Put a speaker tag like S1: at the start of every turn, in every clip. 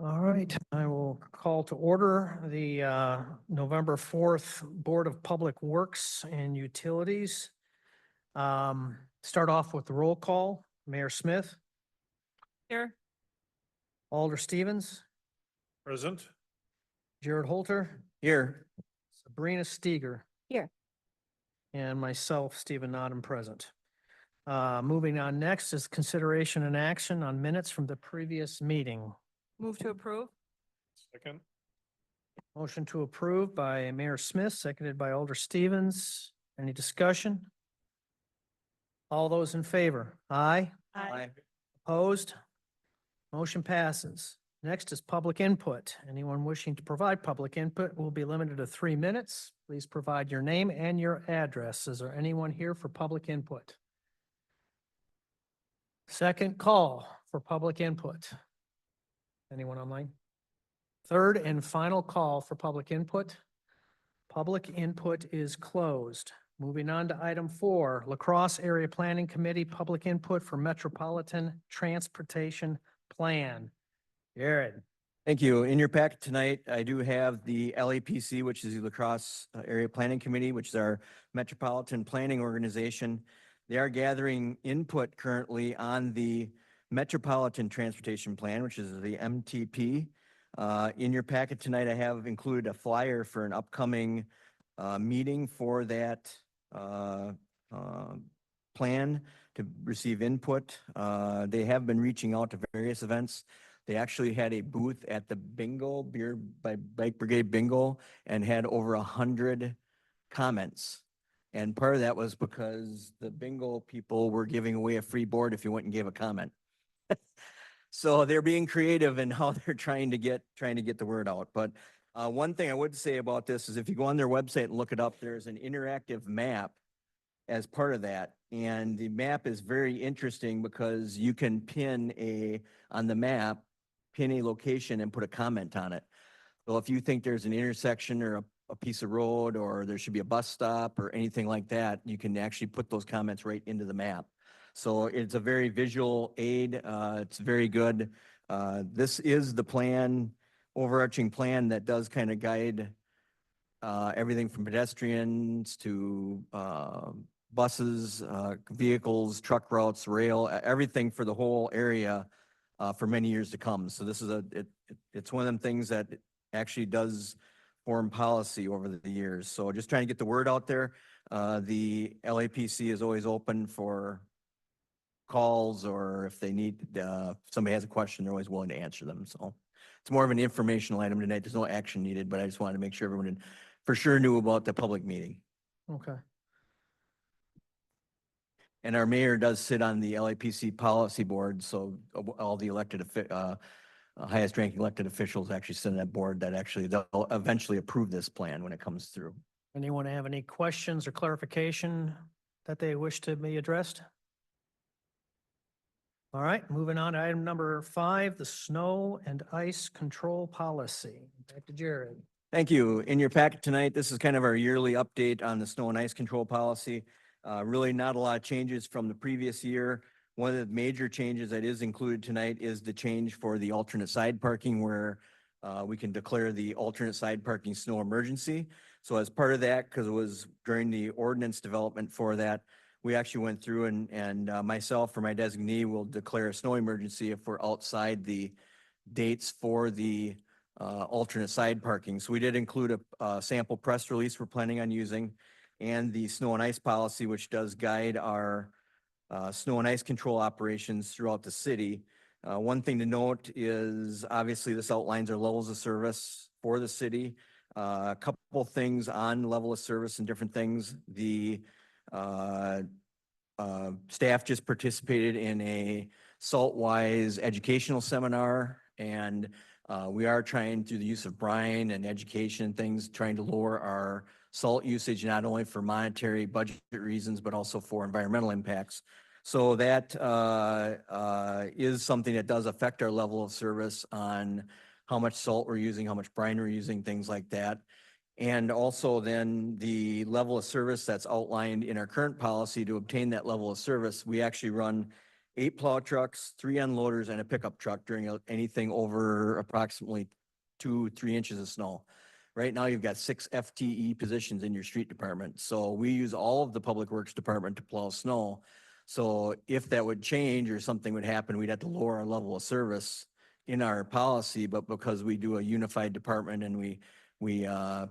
S1: All right, I will call to order the November 4th Board of Public Works and Utilities. Start off with the roll call. Mayor Smith,
S2: Here.
S1: Alder Stevens,
S3: Present.
S1: Jared Holter,
S3: Here.
S1: Sabrina Steger.
S2: Here.
S1: And myself, Stephen Nodden, present. Moving on next is consideration and action on minutes from the previous meeting.
S2: Move to approve.
S3: Second.
S1: Motion to approve by Mayor Smith, seconded by Alder Stevens. Any discussion? All those in favor? Aye. Opposed? Motion passes. Next is public input. Anyone wishing to provide public input will be limited to 3 minutes. Please provide your name and your address. Is there anyone here for public input? Second call for public input. Anyone online? Third and final call for public input. Public input is closed. Moving on to item 4, La Crosse Area Planning Committee, public input for Metropolitan Transportation Plan. Jared.
S4: Thank you. In your packet tonight, I do have the LAPC, which is the La Crosse Area Planning Committee, which is our metropolitan planning organization. They are gathering input currently on the Metropolitan Transportation Plan, which is the MTP. In your packet tonight, I have included a flyer for an upcoming meeting for that plan to receive input. They have been reaching out to various events. They actually had a booth at the bingo, Beer by Bike Brigade Bingo, and had over 100 comments. And part of that was because the bingo people were giving away a free board if you went and gave a comment. So they're being creative in how they're trying to get the word out. But one thing I would say about this is if you go on their website and look it up, there's an interactive map as part of that. And the map is very interesting because you can on the map, pin a location and put a comment on it. So if you think there's an intersection or a piece of road or there should be a bus stop or anything like that, you can actually put those comments right into the map. So it's a very visual aid. It's very good. This is the plan, overarching plan that does kind of guide everything from pedestrians to buses, vehicles, truck routes, rail, everything for the whole area for many years to come. So this is it's one of them things that actually does form policy over the years. So just trying to get the word out there. The LAPC is always open for calls, or if they need, somebody has a question, they're always willing to answer them. So it's more of an informational item tonight. There's no action needed, but I just wanted to make sure everyone for sure knew about the public meeting.
S1: Okay.
S4: And our mayor does sit on the LAPC policy board, so all the highest ranking elected officials actually sit on that board that actually they'll eventually approve this plan when it comes through.
S1: Anyone have any questions or clarification that they wish to be addressed? All right, moving on to item number 5, the snow and ice control policy. Back to Jared.
S4: Thank you. In your packet tonight, this is kind of our yearly update on the snow and ice control policy. Really not a lot of changes from the previous year. One of the major changes that is included tonight is the change for the alternate side parking where we can declare the alternate side parking snow emergency. So as part of that, because it was during the ordinance development for that, we actually went through and myself or my designee will declare a snow emergency if we're outside the dates for the alternate side parking. So we did include a sample press release we're planning on using and the snow and ice policy, which does guide our snow and ice control operations throughout the city. One thing to note is obviously this outlines our levels of service for the city. A couple things on level of service and different things. The staff just participated in a SaltWise educational seminar, and we are trying through the use of brine and education and things, trying to lower our salt usage, not only for monetary budget reasons, but also for environmental impacts. So that is something that does affect our level of service on how much salt we're using, how much brine we're using, things like that. And also then the level of service that's outlined in our current policy to obtain that level of service, we actually run 8 plow trucks, 3 unloaders, and a pickup truck during anything over approximately 2-3 inches of snow. Right now, you've got 6 FTE positions in your street department. So we use all of the Public Works Department to plow snow. So if that would change or something would happen, we'd have to lower our level of service in our policy, but because we do a unified department and we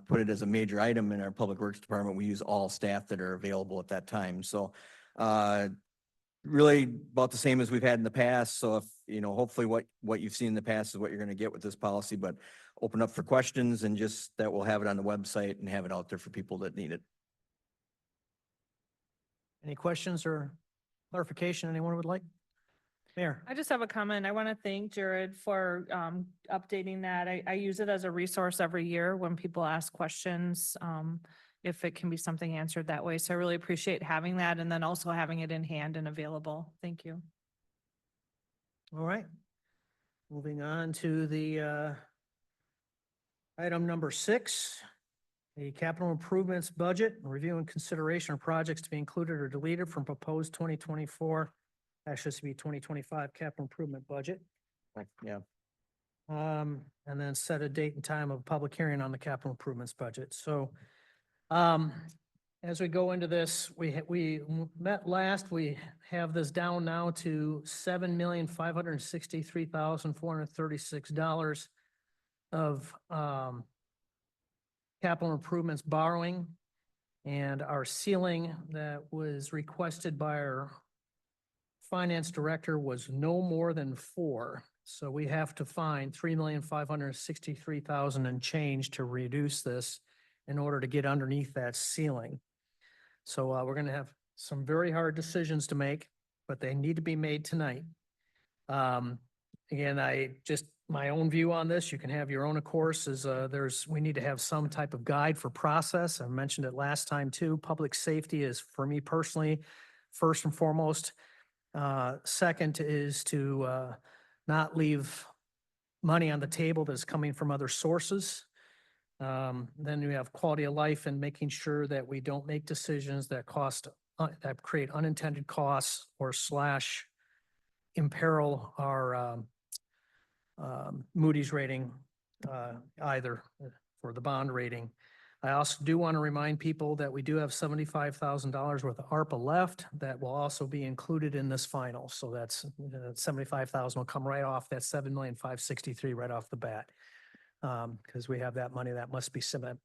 S4: put it as a major item in our Public Works Department, we use all staff that are available at that time. So, really about the same as we've had in the past. So if, hopefully what you've seen in the past is what you're going to get with this policy, but open up for questions and just that we'll have it on the website and have it out there for people that need it.
S1: Any questions or clarification anyone would like? Mayor?
S2: I just have a comment. I want to thank Jared for updating that. I use it as a resource every year when people ask questions, if it can be something answered that way. So I really appreciate having that and then also having it in hand and available. Thank you.
S1: All right. Moving on to the item number 6, the capital improvements budget, review and consideration of projects to be included or deleted from proposed 2024, actually this would be 2025 capital improvement budget.
S4: Yeah.
S1: And then set a date and time of public hearing on the capital improvements budget. So as we go into this, we met last, we have this down now to $7,563,436 of capital improvements borrowing. And our ceiling that was requested by our finance director was no more than 4. So we have to find $3,563,000 and change to reduce this in order to get underneath that ceiling. So we're going to have some very hard decisions to make, but they need to be made tonight. Again, my own view on this, you can have your own, of course, is we need to have some type of guide for process. I mentioned it last time too. Public safety is, for me personally, first and foremost. Second is to not leave money on the table that's coming from other sources. Then we have quality of life and making sure that we don't make decisions that that create unintended costs or / imperil our Moody's rating either for the bond rating. I also do want to remind people that we do have $75,000 worth of ARPA left that will also be included in this final. So that's $75,000 will come right off that $7,563,000 right off the bat. Because we have that money that must be spent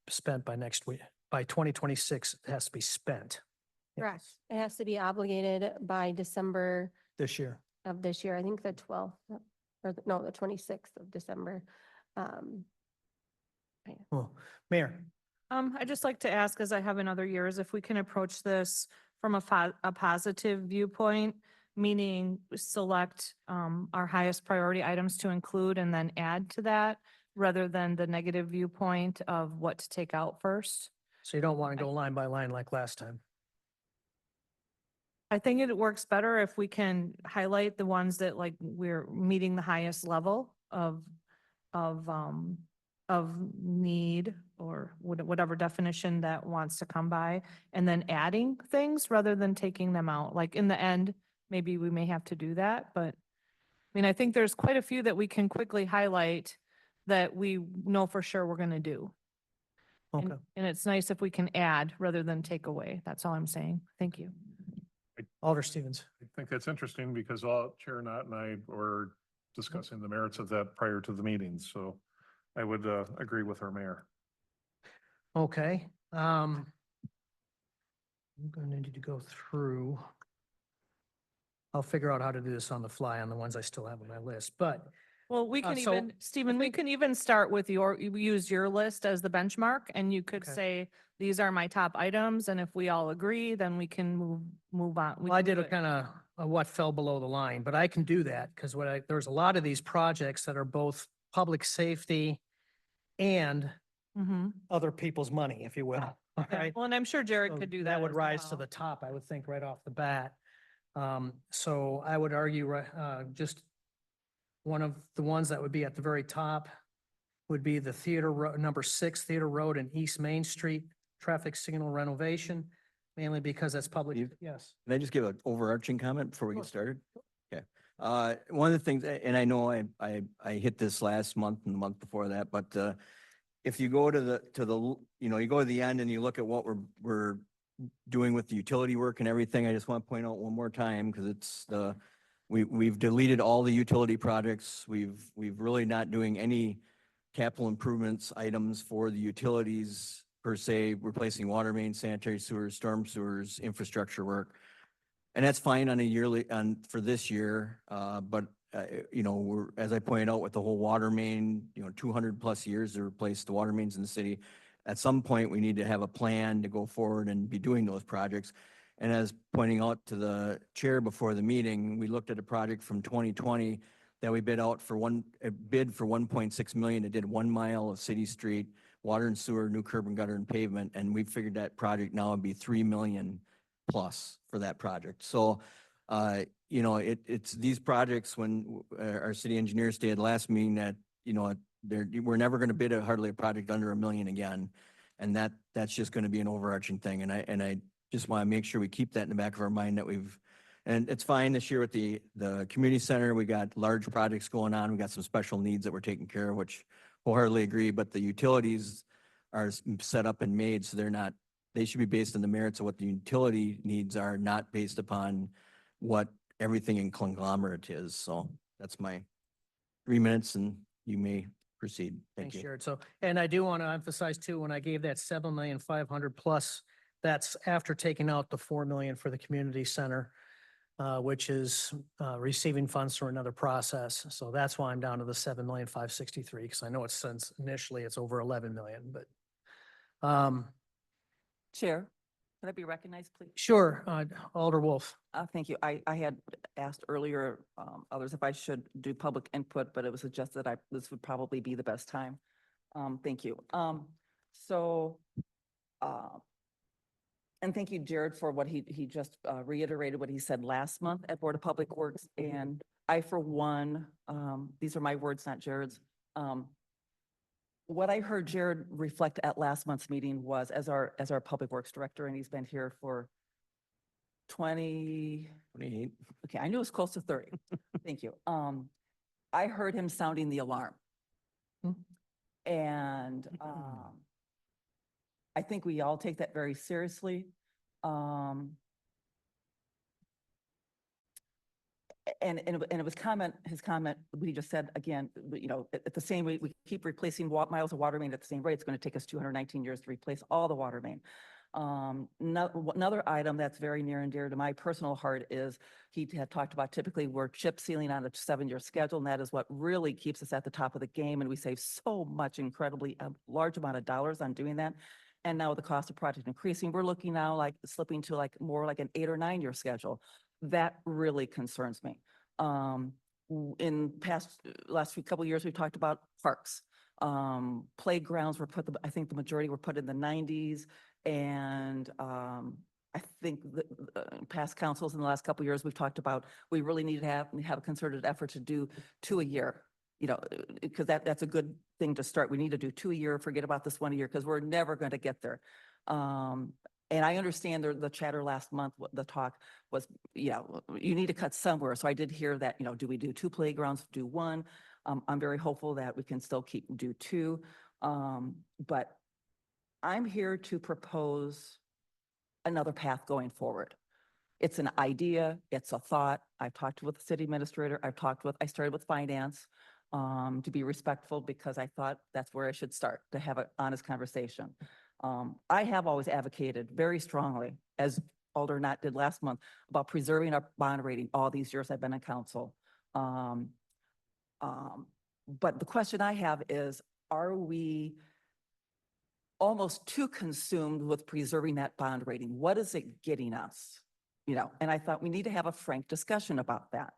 S1: by next week. By 2026, it has to be spent.
S5: Correct. It has to be obligated by December
S1: This year.
S5: of this year. I think the 12th, the 26th of December.
S1: Well, Mayor,
S2: I'd just like to ask, as I have in other years, if we can approach this from a positive viewpoint, meaning select our highest priority items to include and then add to that, rather than the negative viewpoint of what to take out first.
S1: so you don't want to go line by line like last time.
S2: I think it works better if we can highlight the ones that like we're meeting the highest level of need or whatever definition that wants to come by, and then adding things rather than taking them out. Like in the end, maybe we may have to do that, but I mean, I think there's quite a few that we can quickly highlight that we know for sure we're going to do.
S1: Okay.
S2: And it's nice if we can add rather than take away. That's all I'm saying. Thank you.
S1: Alder Stevens.
S3: I think that's interesting because Chair Knott and I were discussing the merits of that prior to the meeting. So I would agree with our mayor.
S1: Okay. I'm going to need to go through. I'll figure out how to do this on the fly on the ones I still have on my list, but
S2: Well, we can
S1: so
S2: even, Stephen, we can even start with use your list as the benchmark, and you could
S1: Okay.
S2: say, these are my top items, and if we all agree, then we can move on. We
S1: well, I
S2: can
S1: did
S2: do
S1: a
S2: it.
S1: kind of what fell below the line, but I can do that because there's a lot of these projects that are both public safety and
S2: Mhm.
S1: other people's money, if you will. All
S2: Yeah.
S1: right.
S2: Well, and I'm sure Jared
S1: So
S2: could do that.
S1: That would
S2: as
S1: rise to
S2: well.
S1: the top, I would think, right off the bat. So I would argue, just one of the ones that would be at the very top would be the number 6 Theater Road and East Main Street traffic signal renovation, mainly because that's public.
S4: Steve?
S1: Yes.
S4: Can I just give an overarching comment before we get
S1: Sure.
S4: started? One of the things, and I know I hit this last month and the month before that, but, if you go to you go to the end and you look at what we're doing with the utility work and everything, I just want to point out one more time, because we've deleted all the utility projects. We've really not doing any capital improvements items for the utilities per se, replacing water main, sanitary sewers, storm sewers, infrastructure work. And that's fine on a yearly, for this year, but, as I pointed out with the whole water main, 200+ years to replace the water mains in the city. At some point, we need to have a plan to go forward and be doing those projects. And as pointing out to the chair before the meeting, we looked at a project from 2020 that we bid out for a bid for 1.6 million. It did 1 mile of city street, water and sewer, new curb and gutter and pavement. And we figured that project now would be 3 million plus for that project. So, it's these projects, when our city engineer stated last meeting that, we're never going to bid hardly a project under 1 million again. And that's just going to be an overarching thing. And I just want to make sure we keep that in the back of our mind, that and it's fine this year with the community center. We got large projects going on. We got some special needs that we're taking care of, which wholeheartedly agree, but the utilities are set up and made, so they should be based on the merits of what the utility needs are, not based upon what everything in conglomerate is. So that's my 3 minutes, and you may proceed. Thank
S1: Thanks,
S4: you.
S1: Jared. So, and I do want to emphasize too, when I gave that 7,500,000 plus, that's after taking out the 4 million for the community center, which is receiving funds through another process. So that's why I'm down to the 7,563,000, because I know it's since initially it's over 11 million, but
S6: Chair, could I be recognized, please?
S1: sure, Alder Wolf.
S6: Thank you. I had asked earlier, others if I should do public input, but it was suggested this would probably be the best time. Thank you. So, and thank you, Jared, for what he just reiterated what he said last month at Board of Public Works. And I, for one, these are my words, not Jared's. What I heard Jared reflect at last month's meeting was, as our Public Works Director, and he's been here for
S4: 28.
S6: okay, I knew it was close to 30. Thank you. I heard him sounding the alarm. And I think we all take that very seriously. And it was his comment, we just said, again, at the same rate, we keep replacing miles of water main at the same rate, it's going to take us 219 years to replace all the water main. Another item that's very near and dear to my personal heart is he had talked about typically we're chip sealing on a 7-year schedule, and that is what really keeps us at the top of the game. And we save so much, incredibly large amount of dollars on doing that. And now with the cost of project increasing, we're looking now like slipping to more like an 8 or 9 year schedule. That really concerns me. In last few couple of years, we've talked about parks. Playgrounds were I think the majority were put in the 90s. And I think past councils in the last couple of years, we've talked about, we really need to have a concerted effort to do 2 a year, because that's a good thing to start. We need to do 2 a year, forget about this 1 a year, because we're never going to get there. And I understand the chatter last month, the talk was, you need to cut somewhere. So I did hear that, do we do 2 playgrounds, do 1? I'm very hopeful that we can still do 2. But I'm here to propose another path going forward. It's an idea, it's a thought. I've talked with the city administrator, I started with finance, to be respectful, because I thought that's where I should start, to have an honest conversation. I have always advocated very strongly, as Alder Knott did last month, about preserving our bond rating all these years I've been on council. But the question I have is, are we almost too consumed with preserving that bond rating? What is it getting us? And I thought we need to have a frank discussion about that.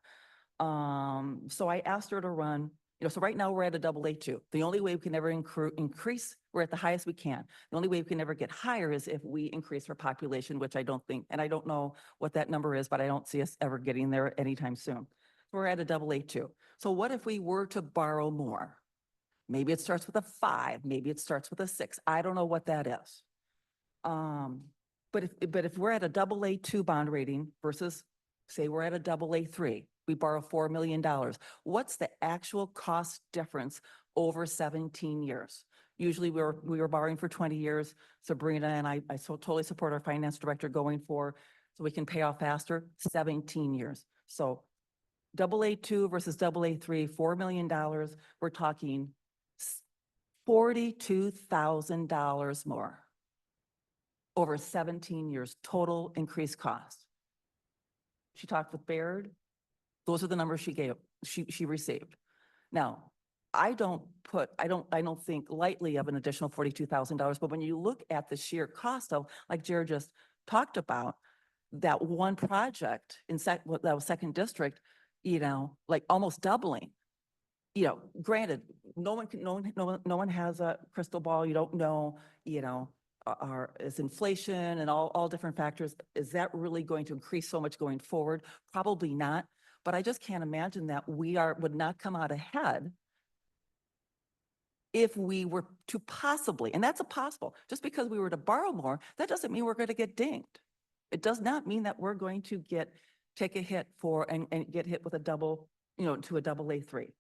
S6: So I asked her to run, so right now we're at a AA2. The only way we can ever increase, we're at the highest we can. The only way we can ever get higher is if we increase our population, which I don't think, and I don't know what that number is, but I don't see us ever getting there anytime soon. We're at a AA2. So what if we were to borrow more? Maybe it starts with a 5, maybe it starts with a 6. I don't know what that is. But if we're at a AA2 bond rating versus, say, we're at a AA3, We borrow $4 million. What's the actual cost difference over 17 years? Usually we were borrowing for 20 years. Sabrina and I so totally support our finance director going for, so we can pay off faster, 17 years. So AA2 versus AA3, $4 million, we're talking $42,000 more over 17 years, total increased cost. She talked with Baird. Those are the numbers she received. Now, I don't think lightly of an additional $42,000, but when you look at the sheer cost of, like Jared just talked about, that one project in that was second district, like almost doubling. Granted, no one has a crystal ball. You don't know, is inflation and all different factors. Is that really going to increase so much going forward? Probably not. But I just can't imagine that would not come out ahead if we were to possibly, and that's a possible, just because we were to borrow more, that doesn't mean we're going to get dinged. It does not mean that we're going to take a hit and get hit with a double, to a AA3.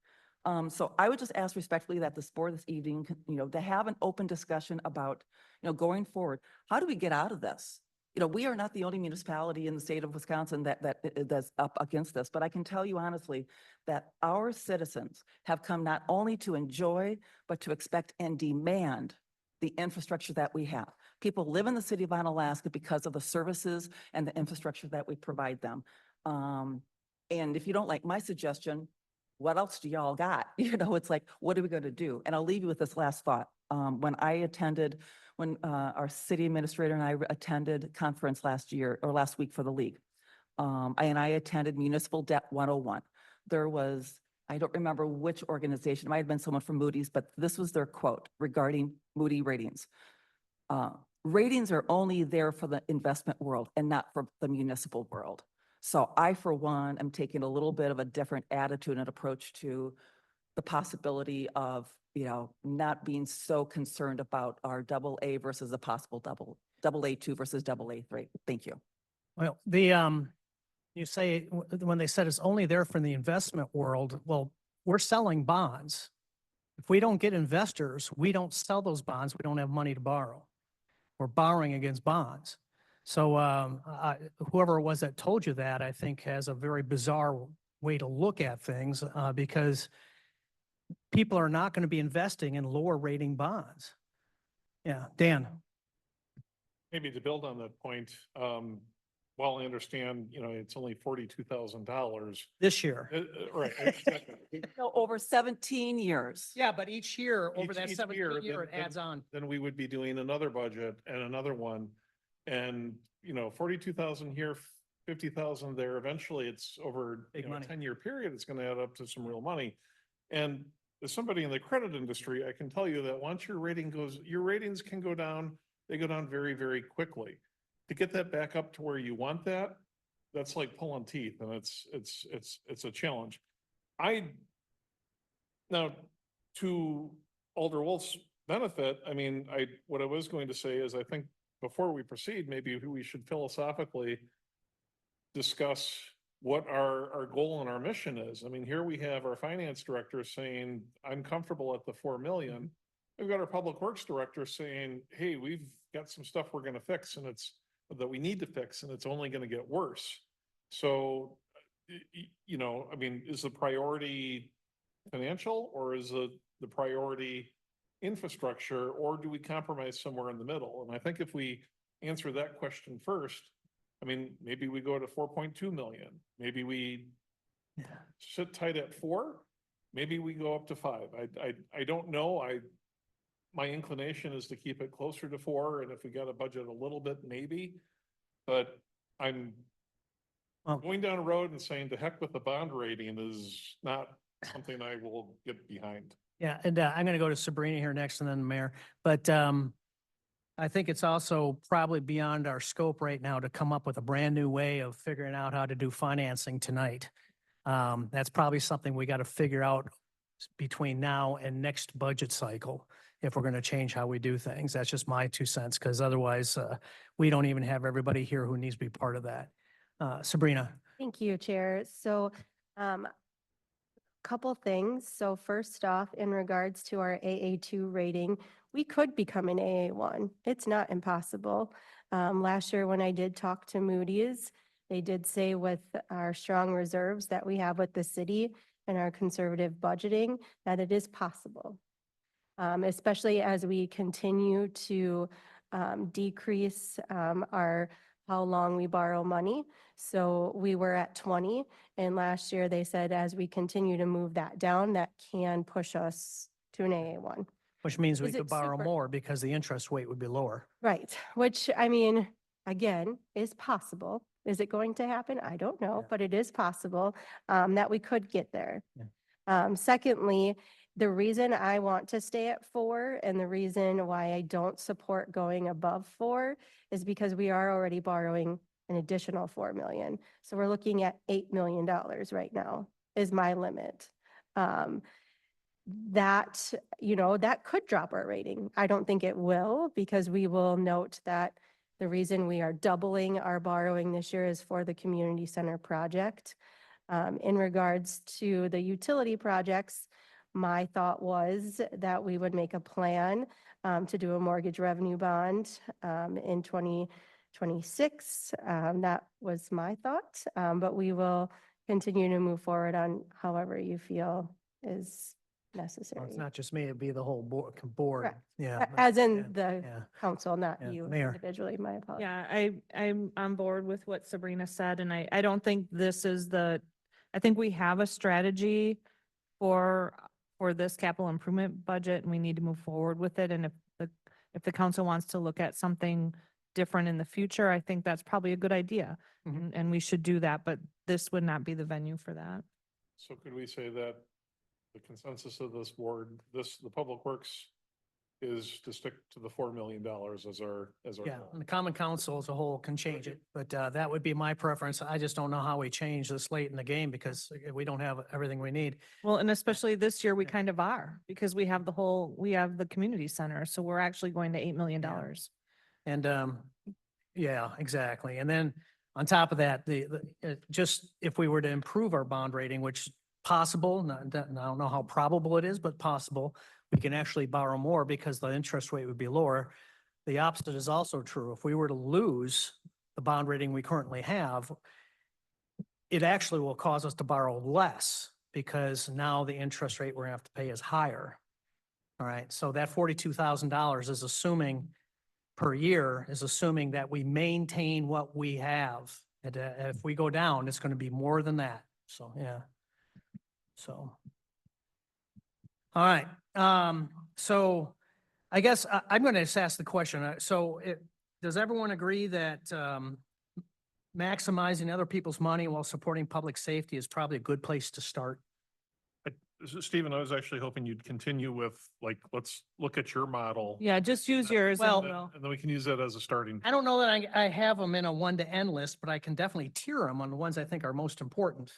S6: So I would just ask respectfully that this board this evening, to have an open discussion about, going forward, how do we get out of this? We are not the only municipality in the state of Wisconsin that's up against this, but I can tell you honestly that our citizens have come not only to enjoy, but to expect and demand the infrastructure that we have. People live in the city of Onalaska because of the services and the infrastructure that we provide them. And if you don't like my suggestion, what else do y'all got? It's like, what are we going to do? And I'll leave you with this last thought. When our city administrator and I attended conference last week for the league, and I attended Municipal Debt 101. There was, I don't remember which organization, it might have been someone from Moody's, but this was their quote regarding Moody ratings. Ratings are only there for the investment world and not for the municipal world. So I, for one, am taking a little bit of a different attitude and approach to the possibility of, not being so concerned about our AA versus a possible AA2 versus AA3. Thank you.
S1: Well, you say, when they said it's only there for the investment world, well, we're selling bonds. If we don't get investors, we don't sell those bonds. We don't have money to borrow. We're borrowing against bonds. So whoever it was that told you that, I think has a very bizarre way to look at things because people are not going to be investing in lower rating bonds. Yeah, Dan.
S3: Maybe to build on that point, while I understand, it's only $42,000.
S1: This year.
S3: Right. Exactly.
S6: Over 17 years.
S1: Yeah, but each year, over
S3: Each-
S1: that
S3: each
S1: 17 year, it
S3: then-
S1: adds on.
S3: Then we would be doing another budget and another one. And, 42,000 here, 50,000 there. Eventually it's over
S1: Big money.
S3: 10-year period. It's going to add up to some real money. And as somebody in the credit industry, I can tell you that once your ratings can go down, they go down very, very quickly. To get that back up to where you want that's like pulling teeth, and it's a challenge. Now, to Alder Wolf's benefit, what I was going to say is I think before we proceed, maybe we should philosophically discuss what our goal and our mission is. Here we have our finance director saying, I'm comfortable at the 4 million. We've got our public works director saying, hey, we've got some stuff we're going to fix that we need to fix, and it's only going to get worse. So, is the priority financial, or is the priority infrastructure, or do we compromise somewhere in the middle? And I think if we answer that question first, maybe we go to 4.2 million. Maybe we sit tight at 4. Maybe we go up to 5. I don't know. My inclination is to keep it closer to 4. And if we got to budget a little bit, maybe, but I'm going down a road and saying to heck with the bond rating is not something I will get behind.
S1: Yeah, and I'm going to go to Sabrina here next and then the mayor. But I think it's also probably beyond our scope right now to come up with a brand new way of figuring out how to do financing tonight. That's probably something we got to figure out between now and next budget cycle if we're going to change how we do things. That's just my 2 cents, because otherwise we don't even have everybody here who needs to be part of that. Sabrina.
S5: Thank you, Chair. So Couple things. So first off, in regards to our AA2 rating, we could become an AA1. It's not impossible. Last year when I did talk to Moody's, they did say with our strong reserves that we have with the city and our conservative budgeting, that it is possible. Especially as we continue to decrease our how long we borrow money. So we were at 20, and last year they said as we continue to move that down, that can push us to an AA1.
S1: Which means we
S5: Is
S1: could
S5: it
S1: borrow
S5: super-
S1: more because the interest rate would be lower.
S5: Right, which I mean, again, is possible. Is it going to happen? I don't know,
S1: Yeah.
S5: but it is possible that we could get there.
S1: Yeah.
S5: Secondly, the reason I want to stay at 4 and the reason why I don't support going above 4 is because we are already borrowing an additional 4 million. So we're looking at $8 million right now is my limit. That, that could drop our rating. I don't think it will because we will note that the reason we are doubling our borrowing this year is for the community center project. In regards to the utility projects, my thought was that we would make a plan to do a mortgage revenue bond in 2026. That was my thought, but we will continue to move forward on however you feel is
S1: Well,
S5: necessary.
S1: it's not just me, it'd be the whole board.
S5: Correct.
S1: Yeah.
S5: A- As
S1: yeah,
S5: in the
S1: yeah.
S5: council, not
S1: Yeah,
S5: you
S1: Mayor.
S5: individually, my apologies.
S2: Yeah, I'm on board with what Sabrina said, and I don't think this is I think we have a strategy for this capital improvement budget, and we need to move forward with it, and if the council wants to look at something different in the future, I think that's probably a good idea,
S1: Mhm.
S2: and we should do that, but this would not be the venue for that.
S3: So could we say that the consensus of this board, the Public Works is to stick to the $4 million as our
S1: Yeah,
S3: goal?
S1: and the common council as a whole can change it, but that would be my preference. I just don't know how we change this late in the game because we don't have everything we need.
S2: Well, and especially this year, we
S1: Yeah.
S2: kind of are, because we have the community center, so we're actually going to $8 million.
S1: And yeah, exactly. And then on top of that, just if we were to improve our bond rating, which possible, I don't know how probable it is, but possible, we can actually borrow more because the interest rate would be lower. The opposite is also true. If we were to lose the bond rating we currently have, it actually will cause us to borrow less because now the interest rate we're gonna have to pay is higher. All right, so that $42,000 is assuming per year is assuming that we maintain what we have. And if we go down, it's going to be more than that. So, yeah. So. All right. So I guess I'm going to just ask the question. Does everyone agree that maximizing other people's money while supporting public safety is probably a good place to start?
S3: Stephen, I was actually hoping you'd continue with, like, let's look at your model.
S2: Yeah, just use yours.
S1: Well-
S3: And then we can use that as a starting.
S1: I don't know that I have them in a one to end list, but I can definitely tier them on the ones I think are most important.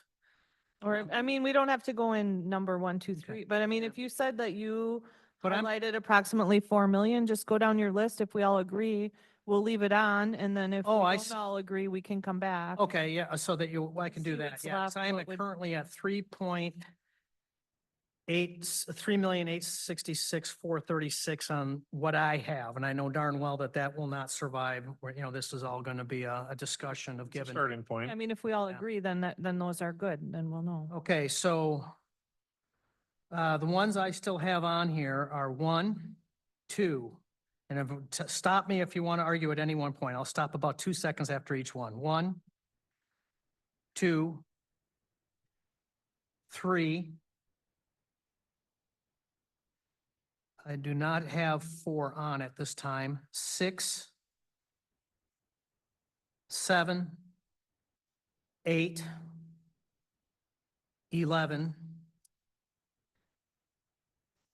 S2: Or, I mean, we don't have to go in number 1, 2, 3, but I mean, if you said that you
S1: But I'm-
S2: highlighted approximately 4 million, just go down your list. If we all agree, we'll leave it on, and then if we
S1: Oh, I
S2: don't
S1: s-
S2: all agree, we can come back.
S1: Okay, yeah, so that I can do
S2: See
S1: that.
S2: what's
S1: Yeah, 'cause
S2: left,
S1: I am
S2: what would-
S1: currently at 3,866,436 on what I have. And I know darn well that will not survive. This is all going to be a discussion of
S3: It's a
S1: giving.
S3: starting point.
S2: I mean, if we all
S1: Yeah.
S2: agree, then those are good, then we'll know.
S1: Okay, so the ones I still have on here are 1, 2. And stop me if you want to argue at any one point. I'll stop about 2 seconds after each one. 1, 2, 3. I do not have 4 on at this time. 6, 7, 8, 11,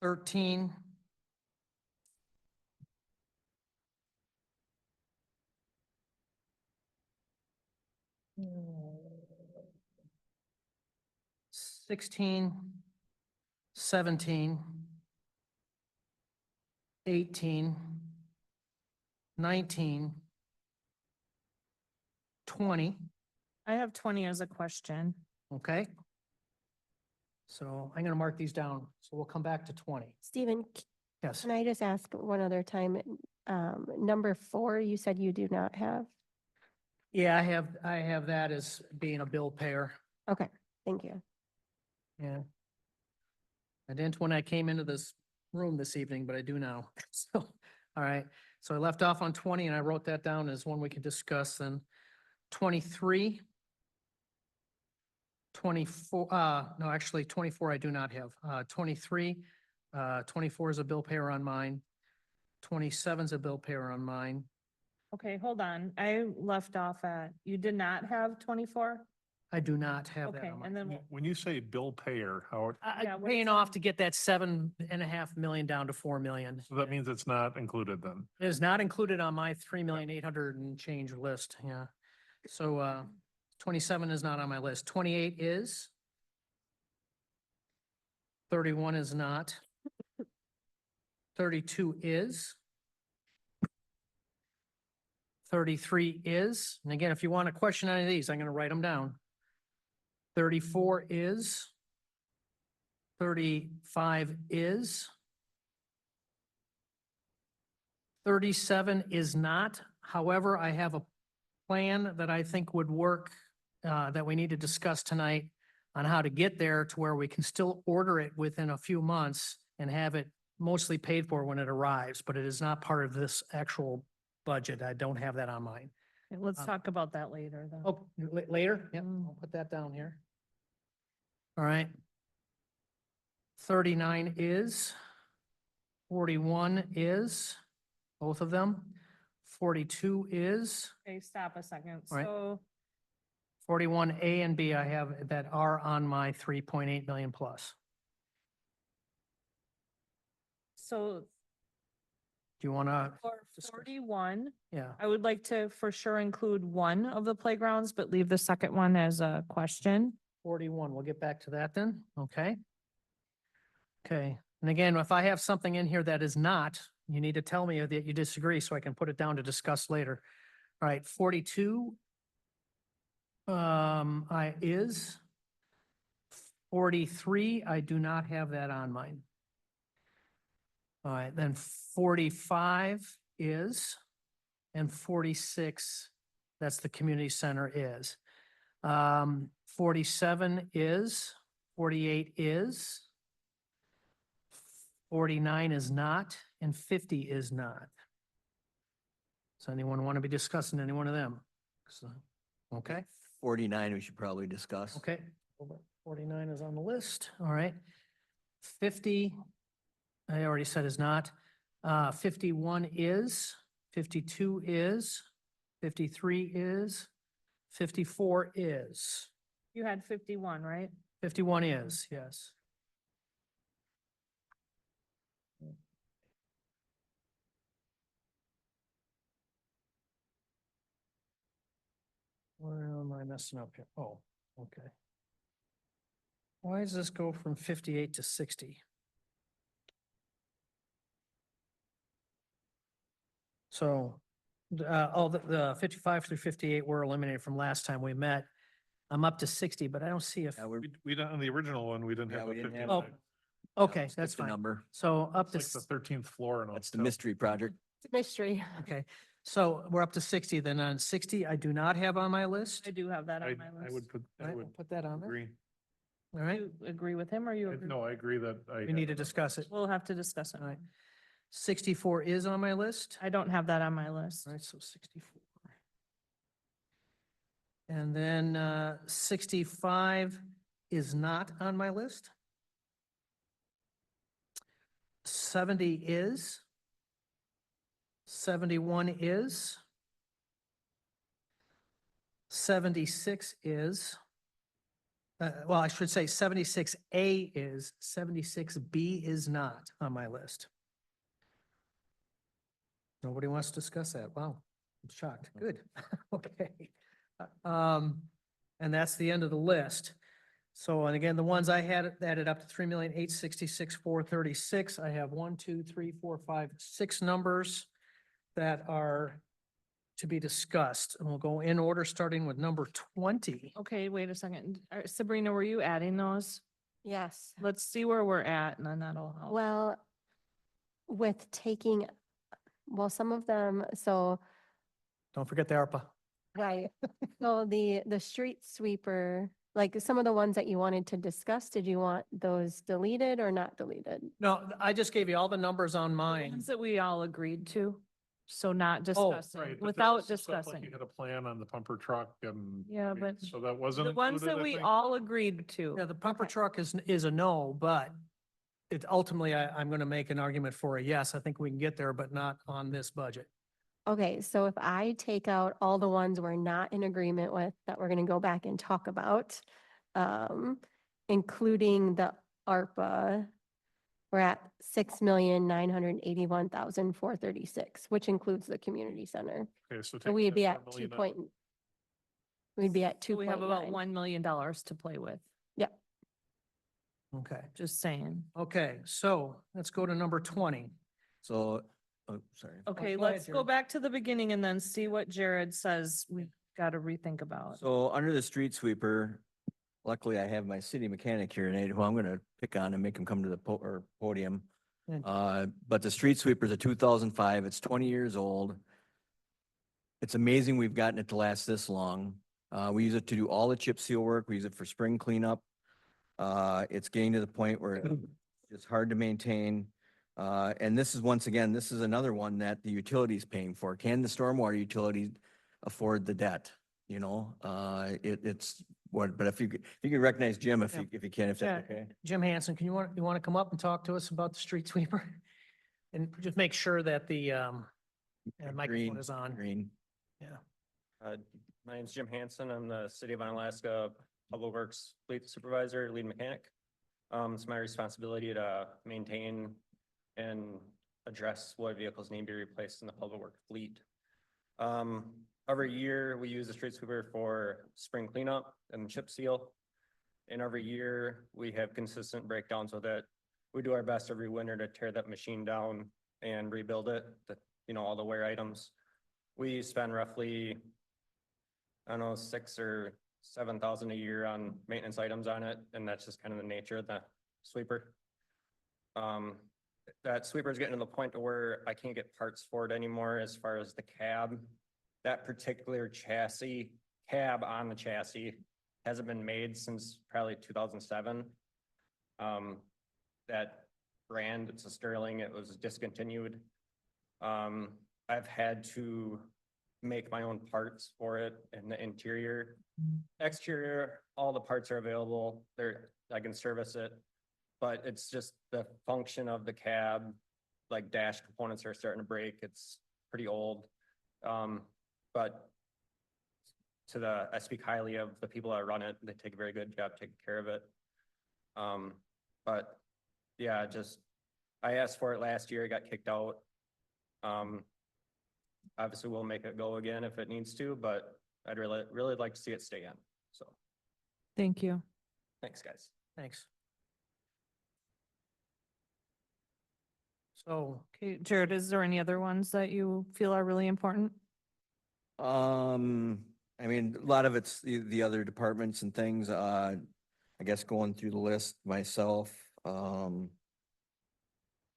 S1: 13, 16, 17, 18, 19, 20,
S2: I have 20 as a question.
S1: okay? So I'm going to mark these down. So we'll come back to 20.
S5: Stephen,
S1: Yes.
S5: can I just ask one other time? Number 4, you said you do not have?
S1: Yeah, I have that as being a bill payer.
S5: Okay, thank you.
S1: Yeah. I didn't when I came into this room this evening, but I do now. So, all right. So I left off on 20 and I wrote that down as one we can discuss then. 23. 24, no, actually 24 I do not have. 23, 24 is a bill payer on mine. 27 is a bill payer on mine.
S2: Okay, hold on. I left off at, you did not have 24?
S1: I do not have that
S2: Okay,
S1: on
S2: and
S1: mine.
S2: then,
S3: When you say bill payer, how,
S2: Yeah, what
S1: Paying
S2: is
S1: off
S2: that?
S1: to get that 7.5 million down to 4 million.
S3: so that means it's not included then?
S1: It is not included on my 3,800,000 and change list, yeah. So, 27 is not on my list. 28 is. 31 is not. 32 is. 33 is, and again, if you want to question any of these, I'm going to write them down. 34 is. 35 is. 37 is not. However, I have a plan that I think would work, that we need to discuss tonight on how to get there to where we can still order it within a few months and have it mostly paid for when it arrives, but it is not part of this actual budget. I don't have that on mine.
S2: let's
S1: Um,
S2: talk about that later then.
S1: Oh, later? Yep,
S2: Mm.
S1: I'll put that down here. All right. 39 is. 41 is, both of them. 42 is.
S2: Okay, stop a second.
S1: All right.
S2: So
S1: 41 A and B I have that are on my 3.8 million plus.
S2: So
S1: Do you want to,
S2: for
S1: discuss.
S2: 41,
S1: yeah,
S2: I would like to for sure include one of the playgrounds, but leave the second one as a question.
S1: 41, we'll get back to that then, okay? Okay, and again, if I have something in here that is not, you need to tell me that you disagree so I can put it down to discuss later. All right, 42 is. 43, I do not have that on mine. All right, then 45 is, and 46, that's the community center is. 47 is, 48 is. 49 is not, and 50 is not. Does anyone want to be discussing any one of them? So, okay,
S4: 49 we should probably discuss.
S1: okay. 49 is on the list, all right. 50, I already said is not. 51 is, 52 is, 53 is, 54 is,
S2: You had 51, right?
S1: 51 is, yes. Where am I messing up here? Oh, okay. Why does this go from 58 to 60? So, the 55 through 58 were eliminated from last time we met. I'm up to 60, but I don't see if,
S4: Yeah, we're,
S3: We don't, on the original one, we didn't
S4: Yeah,
S3: have
S4: we
S3: the
S4: didn't have
S3: 15.
S1: Oh, okay,
S4: skip
S1: that's
S4: the
S1: fine.
S4: number.
S1: So up
S3: It's
S1: to,
S3: like the 13th floor and all.
S4: That's the mystery project.
S5: It's a mystery.
S1: okay, so we're up to 60, then on 60, I do not have on my list.
S2: I do have that
S3: I,
S2: on my
S3: I
S2: list.
S3: would put,
S1: All
S3: I
S1: right,
S3: would
S1: we'll put that on there.
S3: agree.
S1: All right,
S2: You agree with him or you agree?
S3: No, I agree that I.
S1: we
S3: have
S1: need to
S3: it on
S1: discuss
S3: my
S1: it.
S2: We'll have to discuss it.
S1: All right. 64 is on my list.
S2: I don't have that on my list.
S1: All right, so 64. And then 65 is not on my list. 70 is. 71 is. 76 is. Well, I should say 76A is, 76B is not on my list. Nobody wants to discuss that. Wow, I'm shocked. Good. Okay. And that's the end of the list. So, and again, the ones I had added up to 3,866,436. I have 1, 2, 3, 4, 5, 6 numbers that are to be discussed. And we'll go in order, starting with number 20.
S2: Okay, wait a second. Sabrina, were you adding those?
S5: Yes.
S2: Let's see where we're at and then that'll help.
S5: Well, with taking, well, some of them, so,
S1: Don't forget the ARPA.
S5: right. So the street sweeper, like some of the ones that you wanted to discuss, did you want those deleted or not deleted?
S1: No, I just gave you all the numbers on
S2: The
S1: mine.
S2: ones that we all agreed to, so not
S3: Right,
S2: discussing,
S3: but this
S2: without
S3: is the stuff like
S2: discussing.
S3: You had a plan on the pumper truck and.
S2: Yeah,
S3: I mean,
S2: but
S3: So that wasn't
S2: The ones
S3: included,
S2: that
S3: I
S2: we
S3: think?
S2: all agreed to.
S1: Yeah, the pumper
S5: Okay.
S1: truck is a no, but it ultimately, I'm going to make an argument for a yes. I think we can get there, but not on this budget.
S5: Okay, so if I take out all the ones we're not in agreement with, that we're gonna go back and talk about, including the ARPA, we're at 6,981,436, which includes the community center.
S3: Okay, so.
S5: So
S3: take
S5: we'd
S3: that
S5: be
S3: 4
S5: at
S3: million
S5: 2
S3: out.
S5: point, we'd be at
S2: So we have about
S5: 2.9.
S2: $1 million to play with,
S1: Okay.
S2: just saying.
S1: Okay, so let's go to number 20.
S4: So, oh, sorry.
S2: Okay,
S1: go ahead,
S2: let's go
S1: Jared.
S2: back to the beginning and then see what Jared says we got to rethink about.
S4: So under the street sweeper, luckily I have my city mechanic here tonight, who I'm gonna pick on and make him come to the podium.
S1: Yeah.
S4: But the street sweeper's a 2005, it's 20 years old. It's amazing we've gotten it to last this long. We use it to do all the chip seal work. We use it for spring cleanup. It's getting to the point where it's hard to maintain. And this is, once again, this is another one that the utility's paying for. Can the stormwater utility afford the debt? You know, it's what, but if you could recognize Jim, if
S1: Yeah.
S4: you can, if that's
S1: Yeah.
S4: okay.
S1: Jim Hanson, you want to come up and talk to us about the street sweeper? And just make sure that the microphone
S4: Green,
S1: is on.
S4: Green.
S7: My name's Jim Hanson. I'm the City of Onalaska Public Works Fleet Supervisor, Lead Mechanic. It's my responsibility to maintain and address what vehicles need to be replaced in the public work fleet. Every year, we use the street sweeper for spring cleanup and chip seal. And every year, we have consistent breakdowns with it. We do our best every winter to tear that machine down and rebuild it, all the wear items. We spend roughly, I don't know, 6,000 or 7,000 a year on maintenance items on it, and that's just kind of the nature of the sweeper. That sweeper is getting to the point to where I can't get parts for it anymore as far as the cab. That particular chassis, cab on the chassis, hasn't been made since probably 2007. That brand, it's a Sterling, it was discontinued. I've had to make my own parts for it in the interior. Exterior, all the parts are available. I can service it. But it's just the function of the cab, like dash components are starting to break. It's pretty old. But I speak highly of the people that run it. They take a very good job taking care of it. But yeah, I asked for it last year, it got kicked out. Obviously we'll make it go again if it needs to, but I'd really like to see it stay in. So,
S2: Thank you.
S7: thanks, guys.
S1: Thanks. So,
S2: Okay, Jared, is there any other ones that you feel are really important?
S4: I mean, a lot of it's the other departments and things, I guess going through the list myself, I'm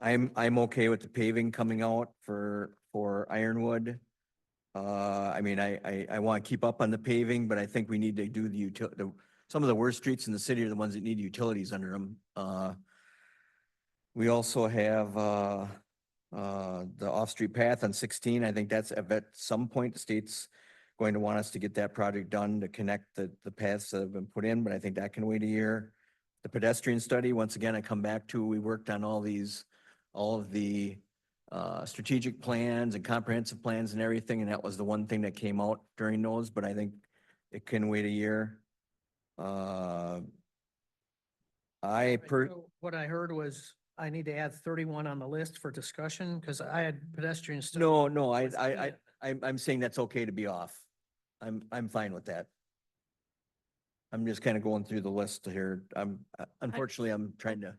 S4: okay with the paving coming out for Ironwood. I mean, I want to keep up on the paving, but I think we need to do some of the worst streets in the city are the ones that need utilities under them. We also have, the off-street path on 16. I think that's at some point the state's going to want us to get that project done to connect the paths that have been put in, but I think that can wait a year. The pedestrian study, once again, I come back to, we worked on all of the strategic plans and comprehensive plans and everything, and that was the one thing that came out during those, but I think it can wait a year.
S1: what I heard was I need to add 31 on the list for discussion because I had pedestrian study.
S4: No,
S1: was in.
S4: I'm saying that's okay to be off. I'm fine with that. I'm just kind of going through the list here. Unfortunately, I'm trying to.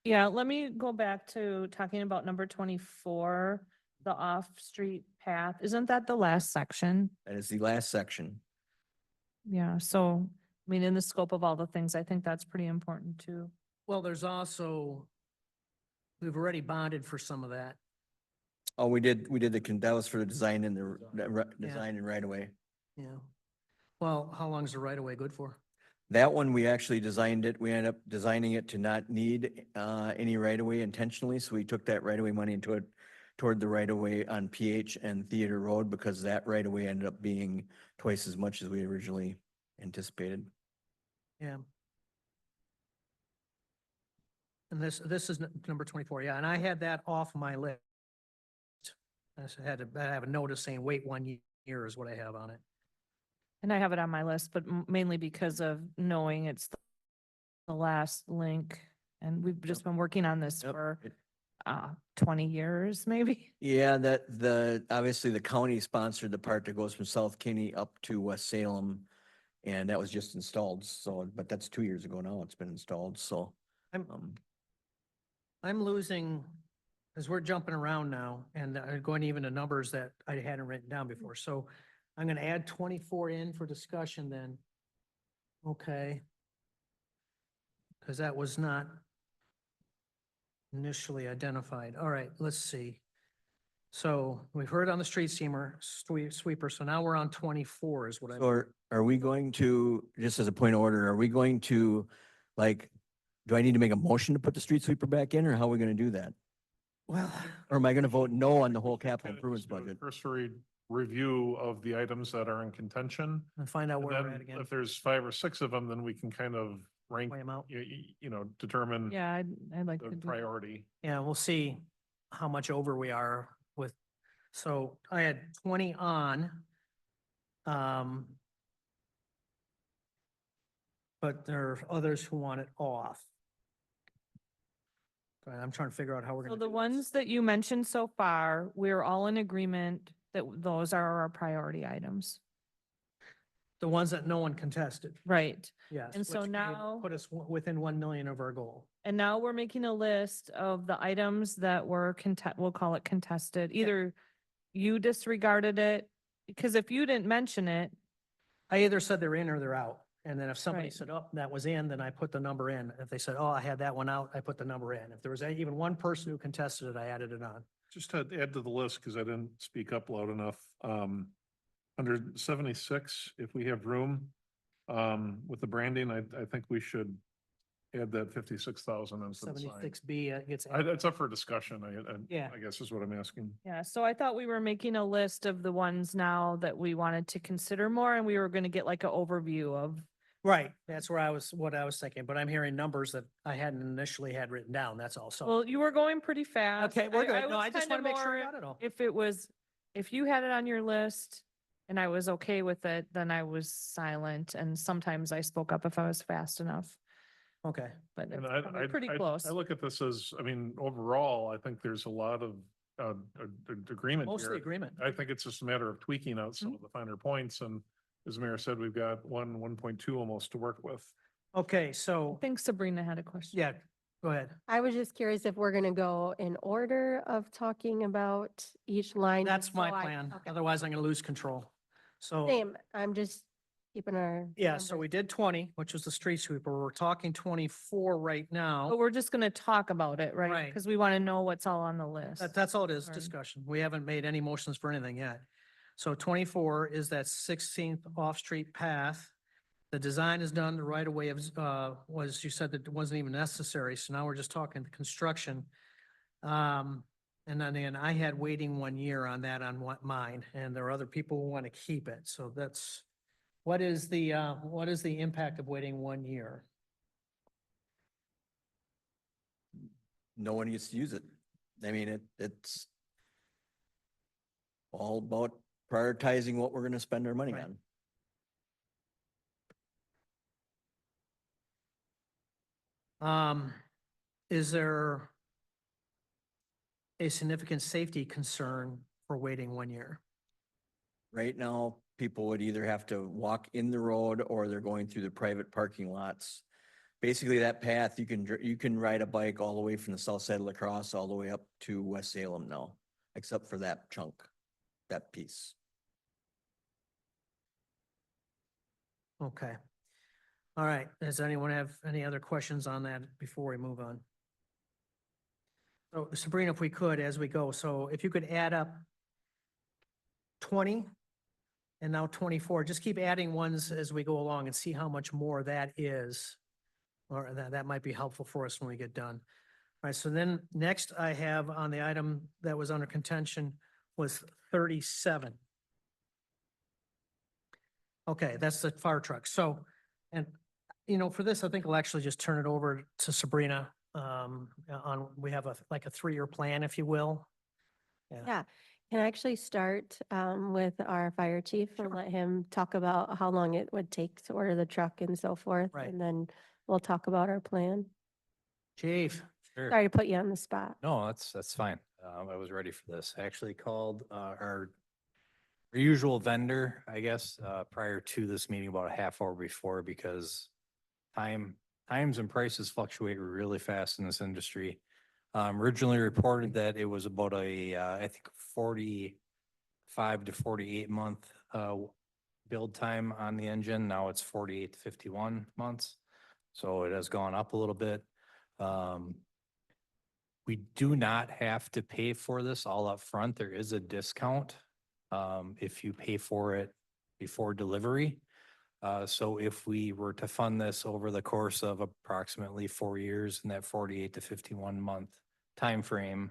S2: Yeah, let me go back to talking about number 24, the off-street path. Isn't that the last section?
S4: That is the last section.
S2: Yeah, so, I mean, in the scope of all the things, I think that's pretty important too.
S1: Well, there's also, we've already bonded for some of that.
S4: Oh, we did that was for the design and
S1: Yeah.
S4: design and right away.
S1: Yeah. Well, how long is the right of way good for?
S4: That one, we actually designed it, we ended up designing it to not need any right of way intentionally, so we took that right of way money into it toward the right of way on PH and Theater Road, because that right of way ended up being twice as much as we originally anticipated.
S1: Yeah. And this is number 24, yeah, and I had that off my list. I have a notice saying wait 1 year is what I have on it.
S2: And I have it on my list, but mainly because of knowing it's the last link. And we've just been working on this
S4: Yep.
S2: for
S4: It-
S2: 20 years, maybe.
S4: Yeah, obviously the county sponsored the part that goes from South Kinney up to West Salem. And that was just installed, so, but that's 2 years ago now, it's been installed, so.
S1: I'm- I'm losing, as we're jumping around now and going even to numbers that I hadn't written down before. So I'm gonna add 24 in for discussion then. Okay. Because that was not initially identified. All right, let's see. So we've heard on the street sweeper, so now we're on 24 is what I.
S4: So are we going to, just as a point of order, are we going to, like, do I need to make a motion to put the street sweeper back in, or how are we gonna do that?
S1: Well,
S4: Or am I gonna vote no on the whole
S3: We should
S4: capital
S3: kinda
S4: improvements
S3: just do a
S4: budget?
S3: Cursory review of the items that are in contention.
S1: and find out
S3: And
S1: where we're
S3: then
S1: at again.
S3: if there's 5 or 6 of them, then we can kind of rank,
S1: Weigh 'em out.
S3: determine
S2: Yeah, I'd like
S3: the
S2: to do.
S3: priority.
S1: Yeah, we'll see how much over we are with, so I had 20 on. Um. But there are others who want it off. I'm trying to figure out how we're
S2: So
S1: gonna.
S2: the
S1: do this.
S2: ones that you mentioned so far, we're all in agreement that those are our priority items.
S1: The ones that no one contested,
S2: Right.
S1: yes.
S2: And so
S1: which would
S2: now-
S1: Put us within 1 million of our goal.
S2: And now we're making a list of the items that were we'll call it contested. Either you disregarded it, because if you didn't mention it,
S1: I either said they're in or they're out. And then if somebody
S2: Right.
S1: said, oh, that was in, then I put the number in. If they said, oh, I had that one out, I put the number in. If there was even one person who contested it, I added it on.
S3: Just to add to the list, because I didn't speak up loud enough, under 76, if we have room, with the branding, I think we should add that 56,000 into the sign.
S1: 76B gets.
S3: It's up for discussion,
S1: Yeah.
S3: I guess is what I'm asking.
S2: yeah, so I thought we were making a list of the ones now that we wanted to consider more, and we were gonna get like an overview of.
S1: Right, that's what I was thinking, but I'm hearing numbers that I hadn't initially had written down, that's all, so.
S2: Well, you were going pretty fast.
S1: Okay, we're good. No,
S2: was
S1: I just
S2: kinda
S1: want to make sure I
S2: more-
S1: got it all.
S2: If you had it on your list and I was okay with it, then I was silent, and sometimes I spoke up if I was fast enough,
S1: Okay,
S2: but it's
S3: And
S2: probably pretty close.
S3: I look at this as, I mean, overall, I think there's a lot of, agreement
S1: mostly
S3: here.
S1: agreement.
S3: I think it's just a matter of tweaking out some of the finer points, and as the mayor said, we've got 1.2 almost to work with.
S1: Okay,
S2: I
S1: so,
S2: think Sabrina had a question.
S1: yeah, go ahead.
S5: I was just curious if we're gonna go in order of talking about each line.
S1: That's
S5: just
S1: my
S5: so I-
S1: plan,
S5: okay.
S1: otherwise I'm gonna lose control. So,
S5: Same, I'm just keeping our.
S1: yeah, so
S5: numbers.
S1: we did 20, which was the street sweeper. We're talking 24 right
S2: But
S1: now.
S2: we're just gonna talk about it, right?
S1: Right.
S2: Because we want to know what's all on the list.
S1: That's all it is,
S2: Sorry.
S1: discussion. We haven't made any motions for anything yet. So 24 is that 16th off-street path. The design is done, the right of way was, you said that it wasn't even necessary, so now we're just talking the construction. And then I had waiting 1 year on that on mine, and there are other people who want to keep it, so that's, what is the impact of waiting 1 year?
S4: No one gets to use it. I mean, it's all about prioritizing what we're gonna spend our money
S1: Right.
S4: on.
S1: Is there a significant safety concern for waiting 1 year?
S4: Right now, people would either have to walk in the road or they're going through the private parking lots. Basically, that path, you can ride a bike all the way from the south side of La Crosse all the way up to West Salem now, except for that chunk, that piece.
S1: Okay. All right, does anyone have any other questions on that before we move on? So Sabrina, if we could, as we go, so if you could add up 20 and now 24, just keep adding ones as we go along and see how much more that is. Or that might be helpful for us when we get done. All right, so then next I have on the item that was under contention was 37. Okay, that's the fire truck. So, and, for this, I think we'll actually just turn it over to Sabrina. We have like a 3-year plan, if you will.
S5: Yeah, can I actually start with our fire chief and
S1: Sure.
S5: let him talk about how long it would take to order the truck and so forth?
S1: Right.
S5: And then we'll talk about our plan.
S1: Chief,
S8: Sure.
S5: Sorry to put you on the spot.
S8: No, that's fine. I was ready for this. I actually called, our usual vendor, I guess, prior to this meeting about a half hour before because times and prices fluctuate really fast in this industry. Originally reported that it was about I think 45 to 48 month, build time on the engine. Now it's 48 to 51 months. So it has gone up a little bit. We do not have to pay for this all up front. There is a discount if you pay for it before delivery. So if we were to fund this over the course of approximately 4 years in that 48 to 51 month timeframe,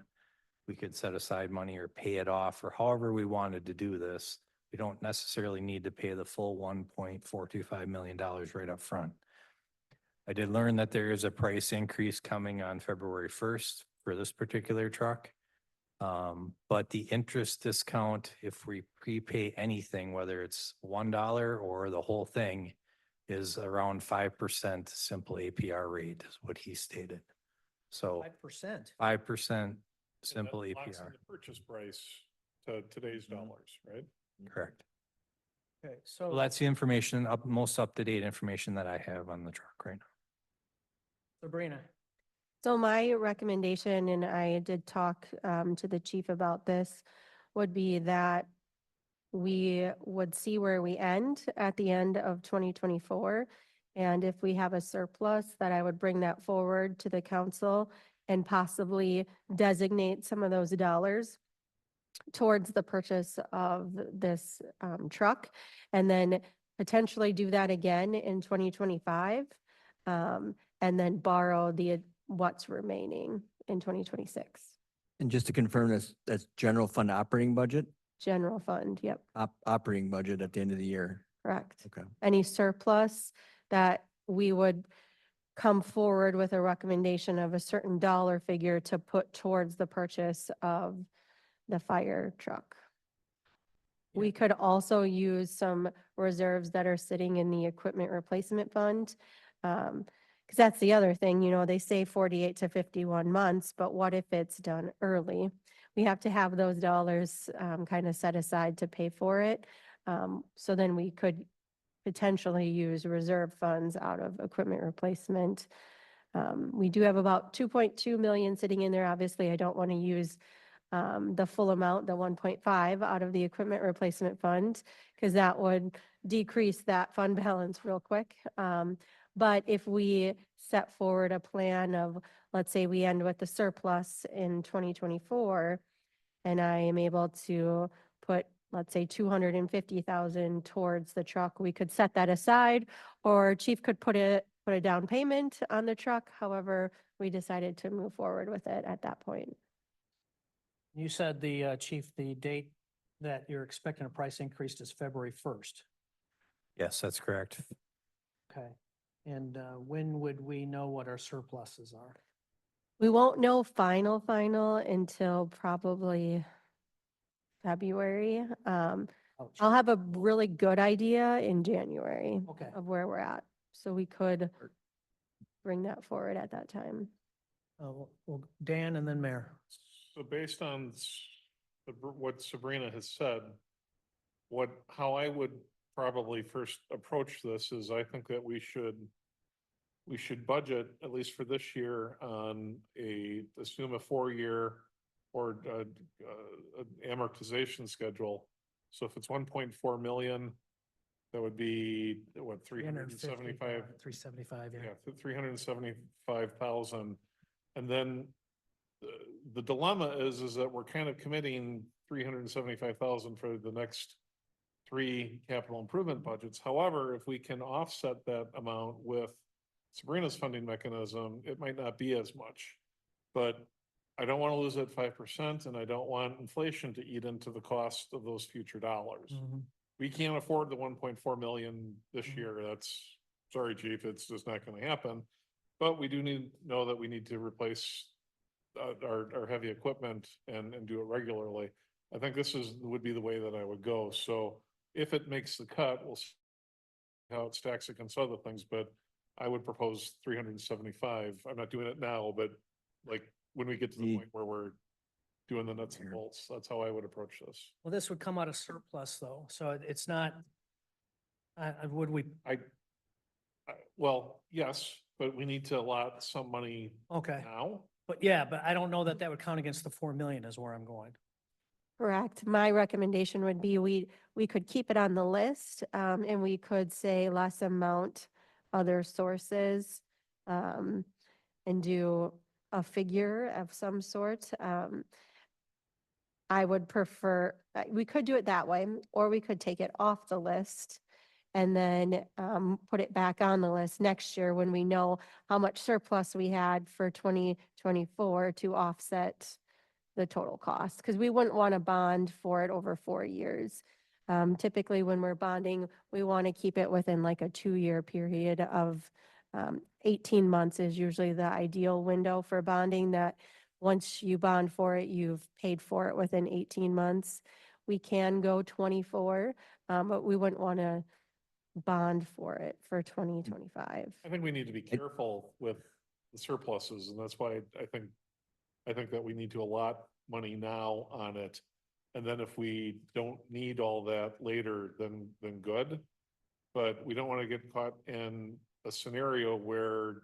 S8: we could set aside money or pay it off or however we wanted to do this. We don't necessarily need to pay the full $1.425 million right up front. I did learn that there is a price increase coming on February 1st for this particular truck. But the interest discount, if we prepay anything, whether it's $1 or the whole thing, is around 5% simple APR rate is what he stated. So
S1: 5%.
S8: 5% simple
S3: That locks in
S8: APR,
S3: the purchase price to today's dollars, right?
S8: correct.
S1: Okay,
S8: So
S1: so
S8: that's the information, most up-to-date information that I have on the truck right now.
S1: Sabrina,
S5: So my recommendation, and I did talk to the chief about this, would be that we would see where we end at the end of 2024. And if we have a surplus, that I would bring that forward to the council and possibly designate some of those dollars towards the purchase of this truck. And then potentially do that again in 2025. And then borrow what's remaining in 2026.
S4: And just to confirm, that's general fund operating budget,
S5: General fund, yep,
S4: operating budget at the end of the year.
S5: correct.
S4: Okay.
S5: Any surplus that we would come forward with a recommendation of a certain dollar figure to put towards the purchase of the fire truck. We could also use some reserves that are sitting in the equipment replacement fund. Because that's the other thing, they say 48 to 51 months, but what if it's done early? We have to have those dollars kind of set aside to pay for it. So then we could potentially use reserve funds out of equipment replacement. We do have about 2.2 million sitting in there. Obviously, I don't want to use the full amount, the 1.5 out of the equipment replacement fund, because that would decrease that fund balance real quick. But if we set forward a plan of, let's say we end with the surplus in 2024, and I am able to put, let's say 250,000 towards the truck, we could set that aside, or chief could put a down payment on the truck. However, we decided to move forward with it at that point.
S1: you said chief, the date that you're expecting a price increase is February 1st.
S8: Yes, that's correct.
S1: Okay. And when would we know what our surpluses are?
S5: We won't know final until probably February.
S1: Ouch.
S5: I'll have a really good idea in January
S1: Okay.
S5: of where we're at. So we could bring that forward at that time.
S1: Well, Dan and then Mayor.
S3: So based on what Sabrina has said, how I would probably first approach this is I think that we should budget, at least for this year, on assume a 4-year or amortization schedule. So if it's 1.4 million, That would be, what, 375?
S1: 375, yeah.
S3: Yeah, 375,000. And then the dilemma is that we're kind of committing 375,000 for the next 3 capital improvement budgets. However, if we can offset that amount with Sabrina's funding mechanism, it might not be as much. But I don't want to lose that 5%, and I don't want inflation to eat into the cost of those future dollars.
S1: Mhm.
S3: We can't afford the 1.4 million this
S1: Mhm.
S3: year. That's, sorry, chief, it's just not going to happen. But we do know that we need to replace our heavy equipment and do it regularly. I think would be the way that I would go. So if it makes the cut, we'll see how it stacks against other things, but I would propose 375. I'm not doing it now, but like when we get to the
S4: The-
S3: point where we're doing the nuts and bolts, that's how I would approach this.
S1: Well, this would come out of surplus though, so it's not, would we,
S3: Well, yes, but we need to allot some money
S1: okay,
S3: now.
S1: but yeah, but I don't know that that would count against the 4 million is where I'm going.
S5: Correct. My recommendation would be we could keep it on the list, and we could say less amount, other sources, and do a figure of some sort. I would prefer, we could do it that way, or we could take it off the list and then put it back on the list next year when we know how much surplus we had for 2024 to offset the total cost, because we wouldn't want to bond for it over 4 years. Typically, when we're bonding, we want to keep it within like a 2-year period of 18 months is usually the ideal window for bonding, that once you bond for it, you've paid for it within 18 months. We can go 24, but we wouldn't want to bond for it for 2025.
S3: I think we need to be careful with the surpluses, and that's why I think that we need to allot money now on it. And then if we don't need all that later, then good. But we don't want to get caught in a scenario where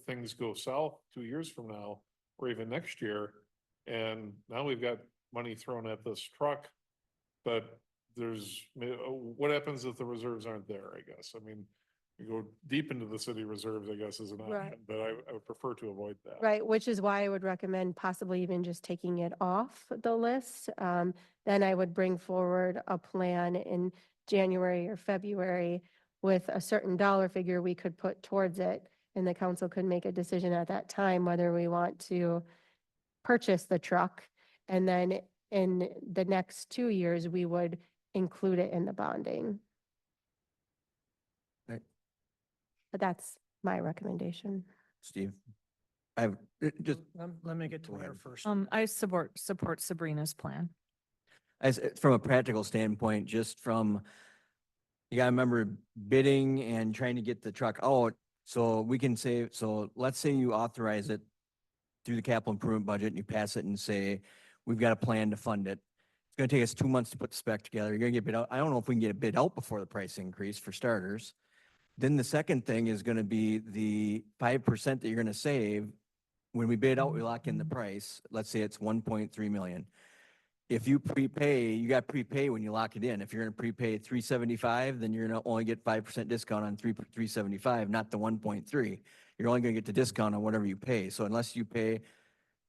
S3: things go south 2 years from now, or even next year. And now we've got money thrown at this truck, but what happens if the reserves aren't there, I guess? I mean, you go deep into the city reserves, I guess, is an
S5: Right.
S3: option, but I would prefer to avoid that.
S5: Right, which is why I would recommend possibly even just taking it off the list. Then I would bring forward a plan in January or February with a certain dollar figure we could put towards it. And the council could make a decision at that time whether we want to purchase the truck. And then in the next 2 years, we would include it in the bonding.
S4: Right.
S5: But that's my recommendation.
S4: Steve? I've just,
S1: Let me get to
S4: Go
S1: Mayor
S4: ahead.
S1: first.
S2: I support Sabrina's plan.
S4: from a practical standpoint, just from, you gotta remember bidding and trying to get the truck out. So we can say, so let's say you authorize it through the capital improvement budget and you pass it and say, we've got a plan to fund it. It's gonna take us 2 months to put the spec together. You're gonna get bid out. I don't know if we can get a bid out before the price increase for starters. Then the second thing is gonna be the 5% that you're gonna save. When we bid out, we lock in the price. Let's say it's 1.3 million. If you prepay, you got prepay when you lock it in. If you're gonna prepay 375, then you're gonna only get 5% discount on 375, not the 1.3. You're only gonna get the discount on whatever you pay. So unless you pay,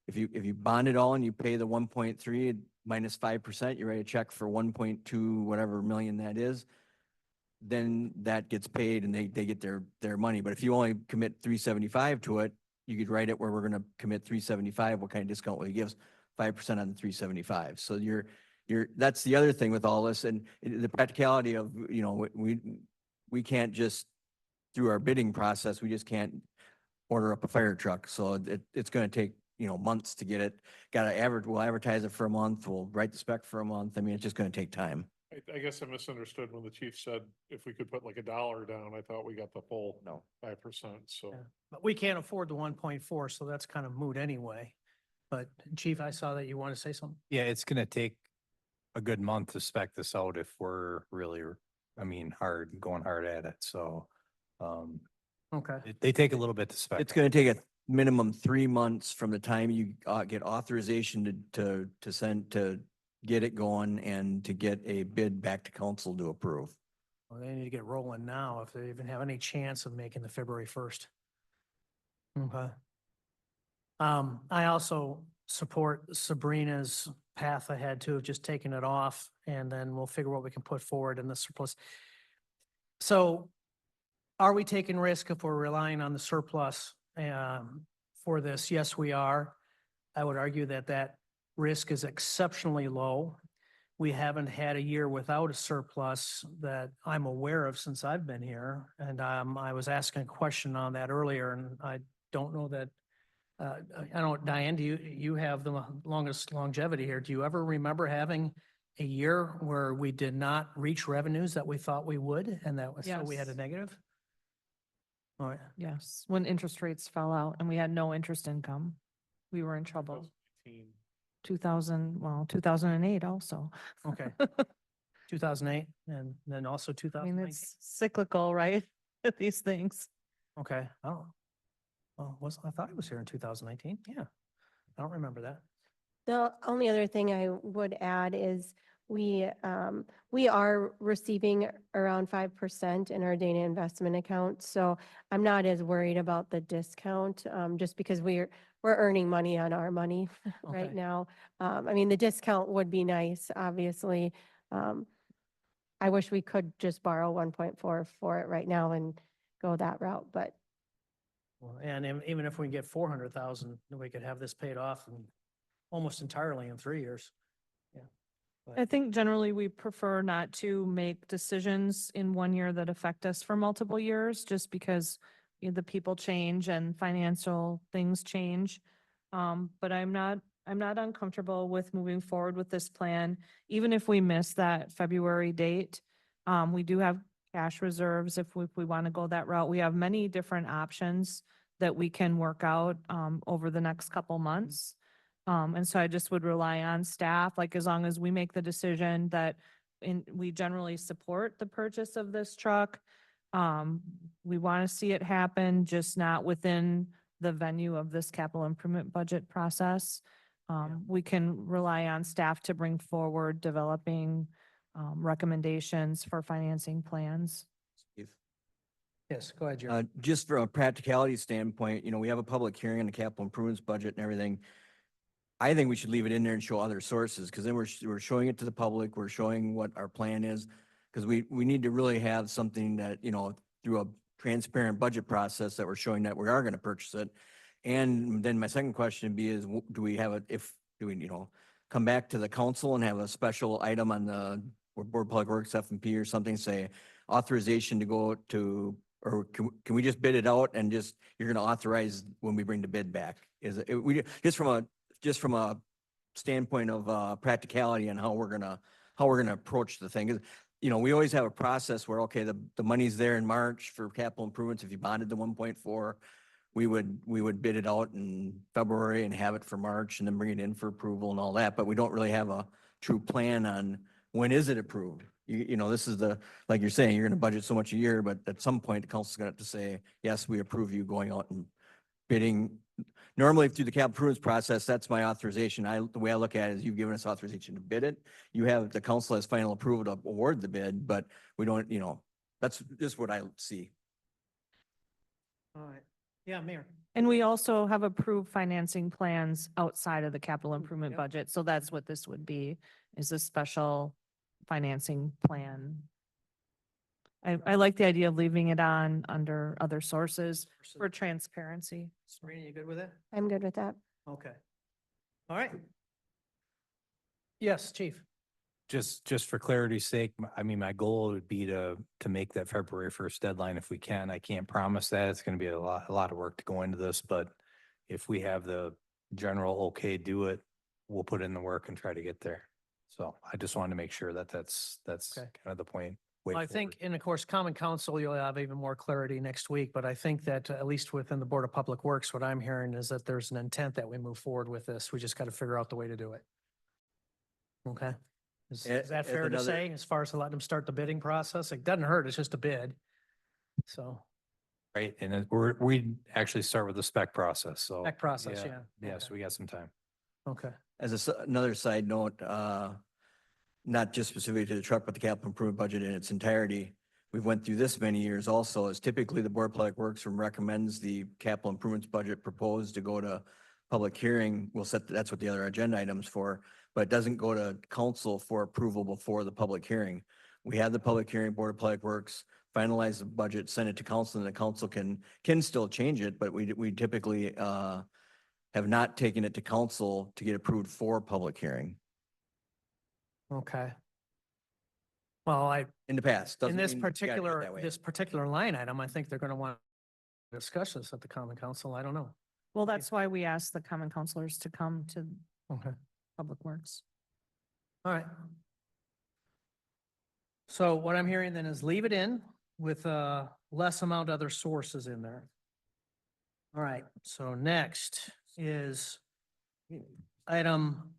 S4: if you bond it all and you pay the 1.3 minus 5%, you write a check for 1.2 whatever million that is, then that gets paid and they get their money. But if you only commit 375 to it, you could write it where we're gonna commit 375. What kind of discount will you give us? 5% on the 375. So that's the other thing with all this, and the practicality of, we can't just, through our bidding process, we just can't order up a fire truck. So it's gonna take, months to get it. We'll advertise it for a month, we'll write the spec for a month. I mean, it's just gonna take time.
S3: I guess I misunderstood when the chief said if we could put like $1 down, I thought we got the full
S4: No.
S3: 5%, so.
S1: Yeah. But we can't afford the 1.4, so that's kind of moot anyway. But Chief, I saw that you want to say something.
S8: Yeah, it's gonna take a good month to spec this out if we're really, going hard at it. So,
S1: Okay.
S8: they take a little bit to spec.
S4: It's
S8: out.
S4: gonna take a minimum 3 months from the time you get authorization to get it going and to get a bid back to council to approve.
S1: Well, they need to get rolling now if they even have any chance of making the February 1st. Okay. I also support Sabrina's path ahead too, of just taking it off and then we'll figure what we can put forward in the surplus. So are we taking risk if we're relying on the surplus for this? Yes, we are. I would argue that that risk is exceptionally low. We haven't had a year without a surplus that I'm aware of since I've been here. And I was asking a question on that earlier and I don't know that, I don't, Diane, do you have the longest longevity here. Do you ever remember having a year where we did not reach revenues that we thought we would and that was, so we had a
S2: Yes.
S1: negative? All right.
S2: Yes, when interest rates fell out and we had no interest income, we were in trouble. 2008 also.
S1: Okay. 2008 and then also
S2: I
S1: 2019.
S2: mean, it's cyclical, right? These things.
S1: Okay. Oh, well, I thought it was here in 2019. Yeah. I don't remember that.
S5: The only other thing I would add is we are receiving around 5% in our data investment account. So I'm not as worried about the discount, just because we're earning money on our money right
S1: Okay.
S5: now. I mean, the discount would be nice, obviously. I wish we could just borrow 1.4 for it right now and go that route, but
S1: Well, and even if we can get 400,000, then we could have this paid off and almost entirely in 3 years. Yeah.
S2: I think generally we prefer not to make decisions in one year that affect us for multiple years, just because the people change and financial things change. But I'm not uncomfortable with moving forward with this plan, even if we miss that February date. We do have cash reserves if we want to go that route. We have many different options that we can work out over the next couple months. And so I just would rely on staff, like as long as we make the decision that we generally support the purchase of this truck. We want to see it happen, just not within the venue of this capital improvement budget process. We can rely on staff to bring forward developing recommendations for financing plans.
S4: Steve?
S1: Yes, go ahead, Jerry.
S4: Just from a practicality standpoint, we have a public hearing on the capital improvements budget and everything. I think we should leave it in there and show other sources, because then we're showing it to the public, we're showing what our plan is. Because we need to really have something that, through a transparent budget process that we're showing that we are going to purchase it. And then my second question would be is, do we come back to the council and have a special item on the Board of Public Works, F&P or something, say authorization to go to, or can we just bid it out and you're going to authorize when we bring the bid back? Is it, just from a standpoint of practicality and how we're gonna approach the thing. We always have a process where, okay, the money's there in March for capital improvements. If you bonded the 1.4, we would bid it out in February and have it for March and then bring it in for approval and all that. But we don't really have a true plan on when is it approved. This is like you're saying, you're gonna budget so much a year, but at some point the council's gonna have to say, yes, we approve you going out and bidding. Normally through the capital improvements process, that's my authorization. The way I look at it is you've given us authorization to bid it. The council has final approval to award the bid, but we don't, that's just what I see.
S1: All right. Yeah, Mayor.
S2: And we also have approved financing plans outside of the capital improvement
S1: Yep.
S2: budget. So that's what this would be, is a special financing plan. I like the idea of leaving it on under other sources for transparency.
S1: Sabrina, you good with it?
S5: I'm good with that.
S1: Okay. All right. Yes, chief.
S8: Just for clarity's sake, my goal would be to make that February 1st deadline if we can. I can't promise that. It's going to be a lot of work to go into this, but if we have the general okay, do it, we'll put in the work and try to get there. So I just wanted to make sure that that's
S1: Okay.
S8: kind of the point. way
S1: I think,
S8: forward.
S1: and of course, Common Council, you'll have even more clarity next week, but I think that at least within the Board of Public Works, what I'm hearing is that there's an intent that we move forward with this. We just got to figure out the way to do it. Okay? Is
S4: As
S1: that fair to
S4: another-
S1: say, as far as letting them start the bidding process? It doesn't hurt, it's just a bid. So,
S8: Right, and we actually start with the spec process, so.
S1: spec process, yeah.
S8: Yeah, so
S1: Okay.
S8: we got some time.
S1: Okay,
S4: As another side note, not just specific to the truck, but the capital improvement budget in its entirety, we've went through this many years also, is typically the Board of Public Works recommends the capital improvements budget proposed to go to public hearing. We'll set, that's what the other agenda items for, but it doesn't go to council for approval before the public hearing. We have the public hearing, Board of Public Works, finalize the budget, send it to council, and the council can still change it, but we typically, have not taken it to council to get approved for public hearing
S1: Okay. Well,
S4: in the past.
S1: in
S4: Doesn't
S1: this
S4: mean you gotta do it
S1: particular,
S4: that way.
S1: this particular line item, I think they're going to want to discuss this at the common council. I don't know.
S2: Well, that's why we asked the common councilors to come to
S1: Okay.
S2: Public Works.
S1: All right. So what I'm hearing then is leave it in with less amount of other sources in there. All right, so next is item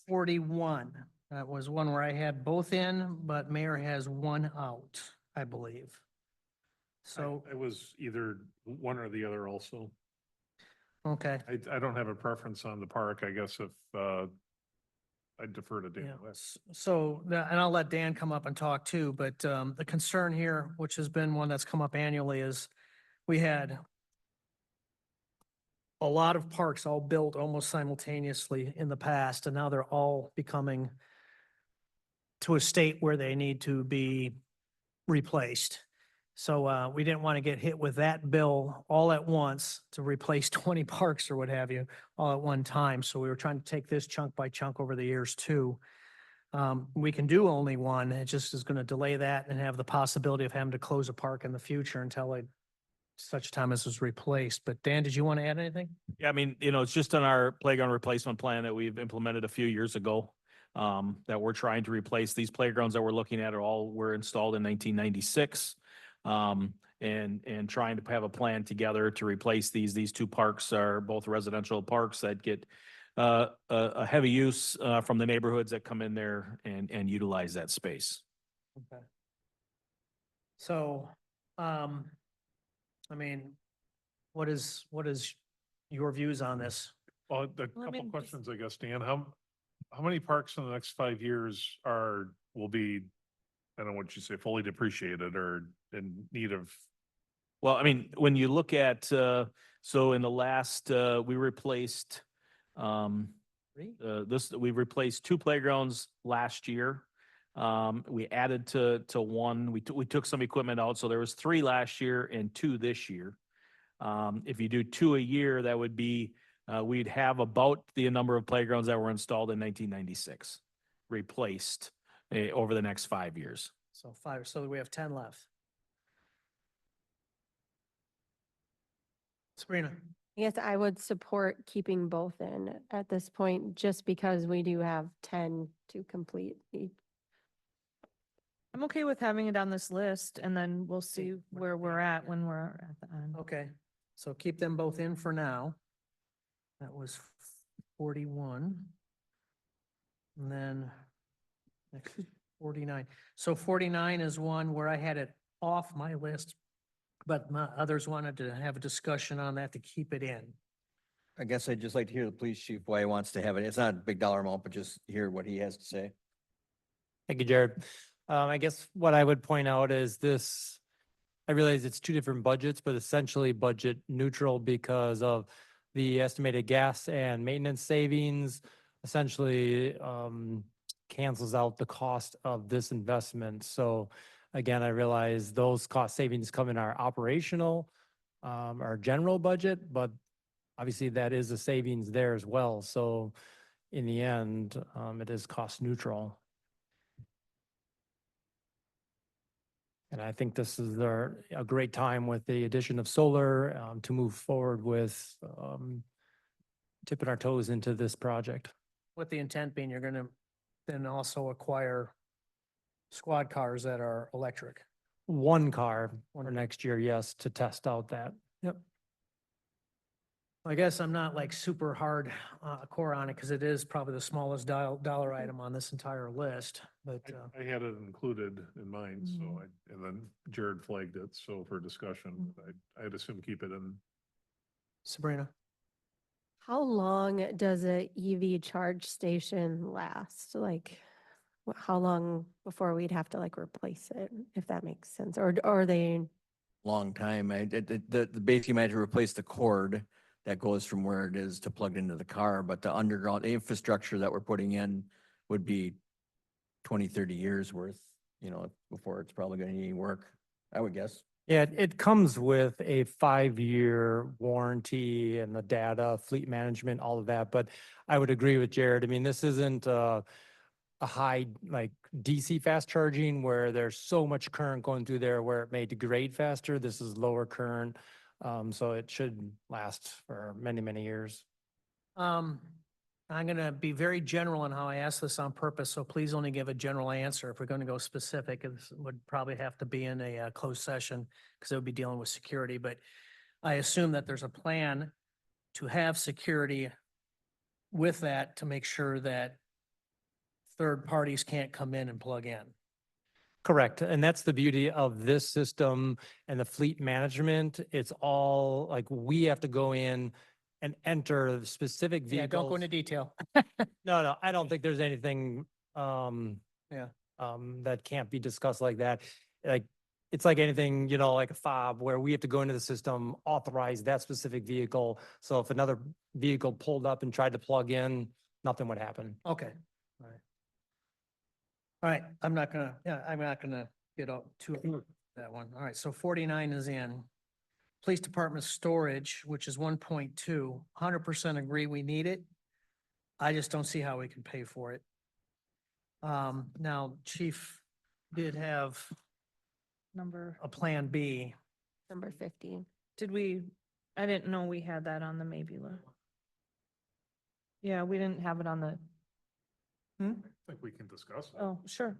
S1: 41. That was one where I had both in, but mayor has one out, I believe. So,
S3: It was either one or the other also.
S1: okay.
S3: I don't have a preference on the park, I guess if, I defer to Dan.
S1: Yeah, so, and I'll let Dan come up and talk too, but the concern here, which has been one that's come up annually, is we had a lot of parks all built almost simultaneously in the past, and now they're all becoming to a state where they need to be replaced. So we didn't want to get hit with that bill all at once to replace 20 parks or what have you, all at one time. So we were trying to take this chunk by chunk over the years too. We can do only one. It just is going to delay that and have the possibility of having to close a park in the future until such time as it's replaced. But Dan, did you want to add anything?
S9: Yeah, I mean, it's just on our playground replacement plan that we've implemented a few years ago. That we're trying to replace. These playgrounds that we're looking at were installed in 1996. And trying to have a plan together to replace these. These two parks are both residential parks that get a heavy use from the neighborhoods that come in there and utilize that space.
S1: Okay. So, I mean, what is your views on this?
S3: Well, a
S2: Well, I
S3: couple
S2: mean,
S3: questions, I guess, Dan. How many parks in the next 5 years will be, I don't know what you say, fully depreciated or in need of?
S9: Well, I mean, when you look at, so in the last, we replaced, we replaced two playgrounds last year. We added to one, we took some equipment out, so there was 3 last year and 2 this year. If you do 2 a year, that would be, we'd have about the number of playgrounds that were installed in 1996, replaced over the next 5 years.
S1: So 5, so we have 10 left. Sabrina?
S5: Yes, I would support keeping both in at this point, just because we do have 10 to complete each.
S2: I'm okay with having it on this list and then we'll see where we're at when we're at the end.
S1: Okay, so keep them both in for now. That was 41. And then next 49. So 49 is one where I had it off my list, but my others wanted to have a discussion on that to keep it in.
S4: I guess I'd just like to hear the police chief why he wants to have it. It's not a big dollar amount, but just hear what he has to say.
S10: Thank you, Jared. I guess what I would point out is this, I realize it's 2 different budgets, but essentially budget neutral because of the estimated gas and maintenance savings essentially cancels out the cost of this investment. So again, I realize those cost savings come in our operational, our general budget, but obviously that is a savings there as well. So in the end, it is cost neutral. And I think this is a great time with the addition of solar to move forward with tipping our toes into this project.
S1: With the intent being you're gonna then also acquire squad cars that are electric.
S10: One car for next year, yes, to test out that. Yep.
S1: I guess I'm not like super hard core on it because it is probably the smallest dollar item on this entire list, but
S3: I had it included in mine, so
S2: Mhm.
S3: and then Jared flagged it, so for discussion, I'd assume keep it in.
S1: Sabrina?
S5: How long does a EV charge station last? Like, how long before we'd have to like replace it, if that makes sense, or they,
S4: Long time. The basically might have to replace the cord that goes from where it is to plug into the car, but the underground infrastructure that we're putting in would be 20, 30 years worth, before it's probably gonna need any work, I would guess.
S10: Yeah, it comes with a 5-year warranty and the data, fleet management, all of that. But I would agree with Jared. I mean, this isn't a high like DC fast charging where there's so much current going through there where it may degrade faster. This is lower current. So it should last for many, many years.
S1: I'm gonna be very general in how I ask this on purpose, so please only give a general answer. If we're gonna go specific, it would probably have to be in a closed session because it would be dealing with security, but I assume that there's a plan to have security with that to make sure that third parties can't come in and plug in.
S10: Correct. And that's the beauty of this system and the fleet management. It's all like we have to go in and enter the specific
S1: Yeah, don't go
S10: vehicles.
S1: into detail.
S10: No, I don't think there's anything
S1: Yeah.
S10: that can't be discussed like that. Like, it's like anything, like a fob where we have to go into the system, authorize that specific vehicle. So if another vehicle pulled up and tried to plug in, nothing would happen.
S1: Okay, all right. All right, I'm not gonna get up to that one. All right, so 49 is in. Police Department storage, which is 1.2, 100% agree we need it. I just don't see how we can pay for it. Now, Chief did have
S2: Number,
S1: a Plan B.
S5: number 50.
S2: I didn't know we had that on the maybe list. Yeah, we didn't have it on the,
S3: I think we can discuss it.
S2: oh, sure.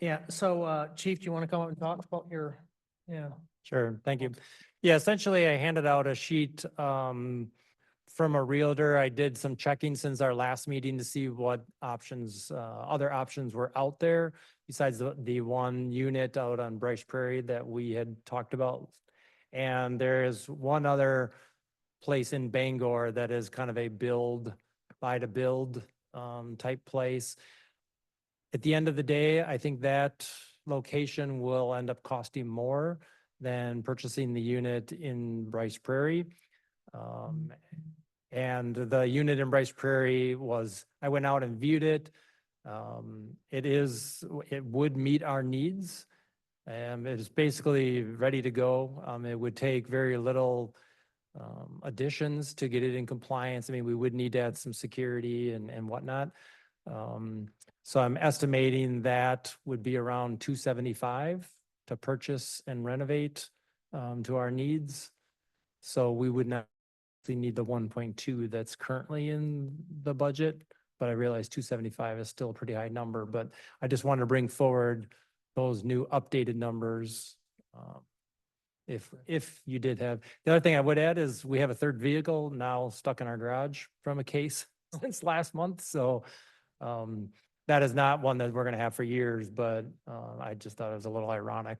S1: Yeah, so, Chief, do you want to come up and talk about your, yeah?
S10: Sure, thank you. Yeah, essentially, I handed out a sheet from a realtor. I did some checking since our last meeting to see what options, other options were out there besides the one unit out on Bryce Prairie that we had talked about. And there is one other place in Bangor that is kind of a buy to build type place. At the end of the day, I think that location will end up costing more than purchasing the unit in Bryce Prairie. And the unit in Bryce Prairie I went out and viewed it. It would meet our needs. It is basically ready to go. It would take very little additions to get it in compliance. I mean, we would need to add some security and whatnot. So I'm estimating that would be around 275 to purchase and renovate to our needs. So we would not need the 1.2 that's currently in the budget, but I realize 275 is still a pretty high number, but I just wanted to bring forward those new updated numbers. If you did have, the other thing I would add is we have a third vehicle now stuck in our garage from a case since last month. So that is not one that we're going to have for years, but I just thought it was a little ironic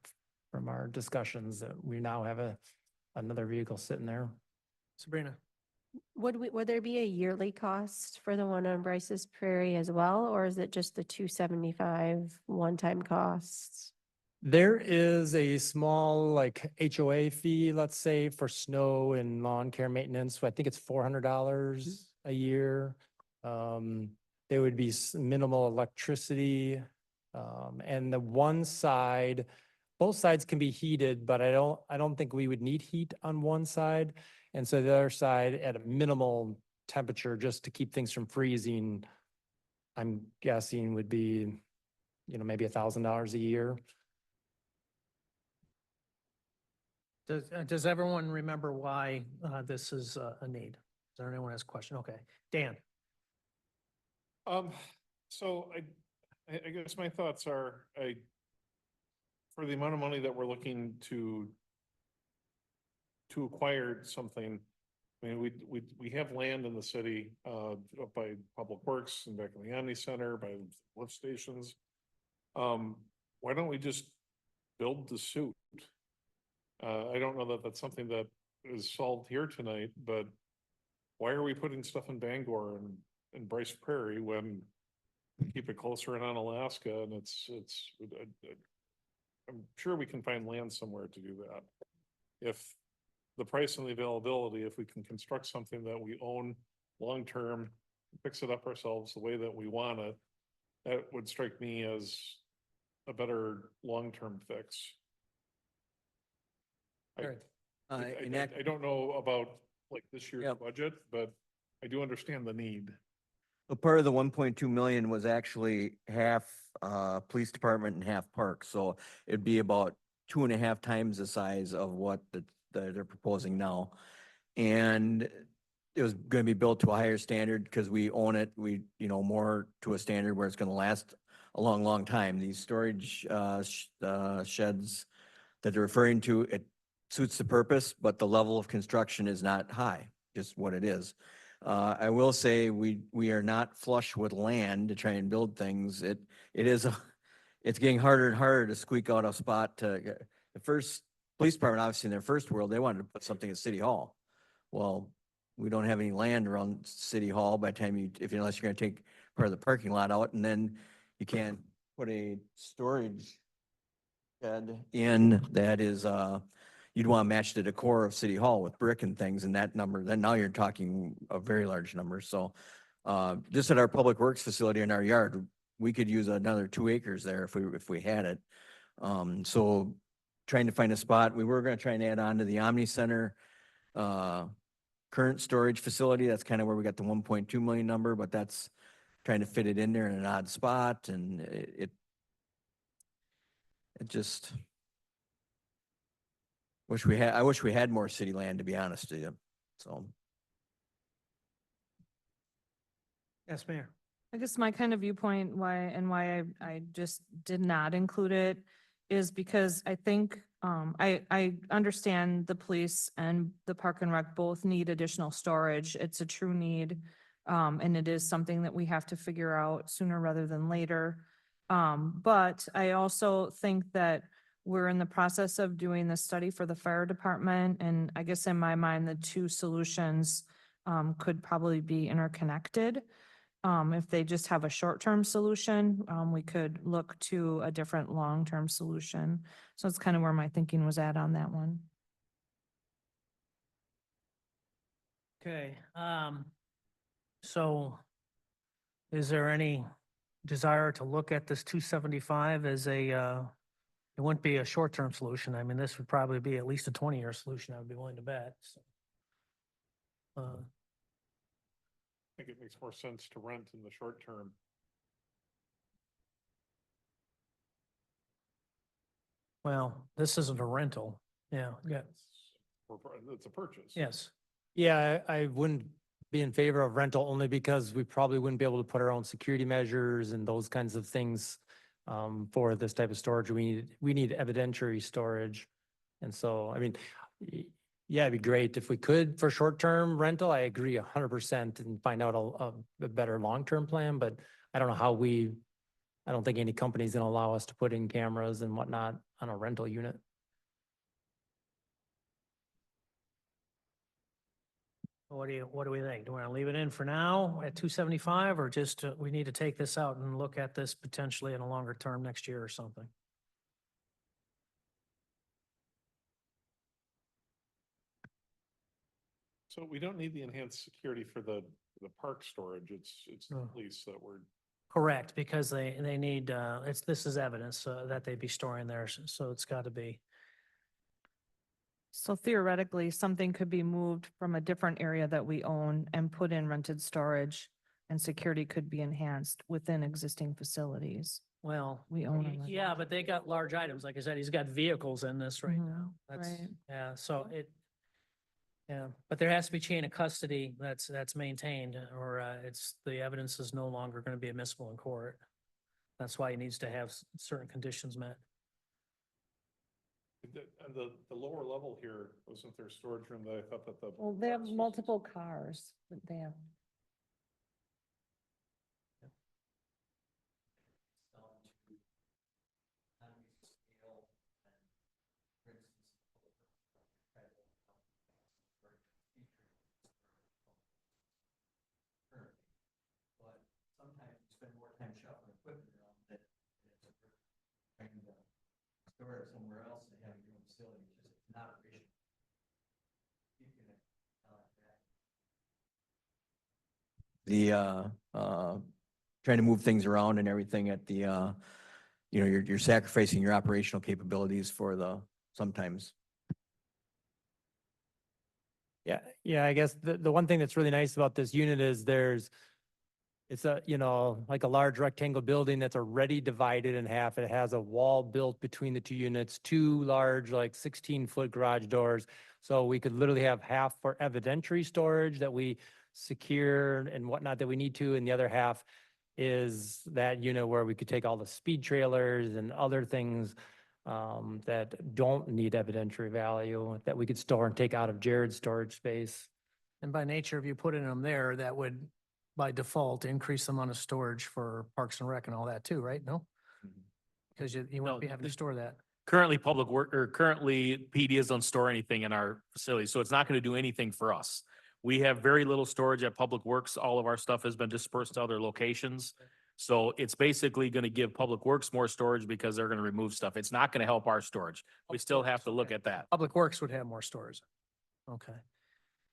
S10: from our discussions that we now have another vehicle sitting there.
S1: Sabrina?
S5: Would there be a yearly cost for the one on Bryce's Prairie as well, or is it just the 275 one-time costs?
S10: There is a small like HOA fee, let's say, for snow and lawn care maintenance. I think it's $400 a year. There would be minimal electricity. And the one side, both sides can be heated, but I don't think we would need heat on one side. And so the other side at a minimal temperature, just to keep things from freezing, I'm guessing would be, maybe $1,000 a year.
S1: Does everyone remember why this is a need? Is there anyone has a question? Okay, Dan?
S3: So I guess my thoughts are, for the amount of money that we're looking to acquire something, I mean, we have land in the city, up by Public Works and back in the Omni Center, by lift stations. Why don't we just build the suit? I don't know that that's something that is solved here tonight, but why are we putting stuff in Bangor and Bryce Prairie when keep it closer in on Alaska and I'm sure we can find land somewhere to do that. If the price and the availability, if we can construct something that we own long-term, fix it up ourselves the way that we want it, that would strike me as a better long-term fix. I don't know about like this year's
S4: Yep.
S3: budget, but I do understand the need.
S4: So part of the 1.2 million was actually half police department and half parks, so it'd be about 2.5 times the size of what they're proposing now. And it was gonna be built to a higher standard because we own it, more to a standard where it's gonna last a long, long time. These storage sheds that they're referring to, it suits the purpose, but the level of construction is not high, just what it is. I will say we are not flush with land to try and build things. It's getting harder and harder to squeak out a spot to, the first police department, obviously in their first world, they wanted to put something at City Hall. Well, we don't have any land around City Hall by the time unless you're gonna take part of the parking lot out, and then you can't put a storage shed in that is, you'd want to match the decor of City Hall with brick and things and that number, then now you're talking a very large number. So just at our Public Works facility in our yard, we could use another 2 acres there if we had it. So trying to find a spot, we were going to try and add on to the Omni Center current storage facility. That's kind of where we got the 1.2 million number, but that's trying to fit it in there in an odd spot, and it just I wish we had more city land, to be honest with you. So.
S1: Yes, Mayor.
S2: I guess my kind of viewpoint why I just did not include it is because I think, I understand the police and the Park and Rec both need additional storage. It's a true need. And it is something that we have to figure out sooner rather than later. But I also think that we're in the process of doing the study for the fire department. And I guess in my mind, the two solutions could probably be interconnected. If they just have a short-term solution, we could look to a different long-term solution. So it's kind of where my thinking was at on that one.
S1: Okay, so is there any desire to look at this 275 as it wouldn't be a short-term solution. I mean, this would probably be at least a 20-year solution, I would be willing to bet, so.
S3: I think it makes more sense to rent in the short term.
S1: Well, this isn't a rental. Yeah,
S3: It's a purchase.
S1: yes.
S10: Yeah, I wouldn't be in favor of rental only because we probably wouldn't be able to put our own security measures and those kinds of things for this type of storage. We need evidentiary storage. And so, I mean, yeah, it'd be great if we could for short-term rental. I agree 100% and find out a better long-term plan, but I don't know how I don't think any company's gonna allow us to put in cameras and whatnot on a rental unit.
S1: What do we think? Do we want to leave it in for now at 275 or just, we need to take this out and look at this potentially in a longer term next year or something?
S3: So we don't need the enhanced security for the park storage. It's the
S1: No.
S3: police that we're.
S1: Correct, because they need, this is evidence that they'd be storing there, so it's got to be.
S2: So theoretically, something could be moved from a different area that we own and put in rented storage, and security could be enhanced within existing facilities.
S1: Well,
S2: We own them.
S1: yeah, but they got large items. Like I said, he's got vehicles in this right
S2: Mhm,
S1: now. That's,
S2: right.
S1: yeah, so yeah, but there has to be chain of custody that's maintained or the evidence is no longer going to be admissible in court. That's why he needs to have certain conditions met.
S3: The lower level here, wasn't there a storage room that I thought that the.
S2: Well, they have
S3: parks was-
S2: multiple cars that they have.
S4: But sometimes you spend more time shoveling store it somewhere else and have your own facility, just not efficient. Trying to move things around and everything at the, you're sacrificing your operational capabilities for sometimes.
S10: Yeah, I guess the one thing that's really nice about this unit is it's like a large rectangle building that's already divided in half. It has a wall built between the two units, two large, like 16-foot garage doors. So we could literally have half for evidentiary storage that we secure and whatnot that we need to, and the other half is that unit where we could take all the speed trailers and other things that don't need evidentiary value that we could store and take out of Jared's storage space.
S1: And by nature of you putting them there, that would by default increase the amount of storage for Parks and Rec and all that too, right? No? Because you
S9: No,
S1: won't be having to store that.
S9: Currently currently PD doesn't store anything in our facility, so it's not going to do anything for us. We have very little storage at Public Works. All of our stuff has been dispersed to other locations. So it's basically going to give Public Works more storage because they're going to remove stuff. It's not going to help our storage. We still have to look at that.
S1: Public Works would have more stores. Okay.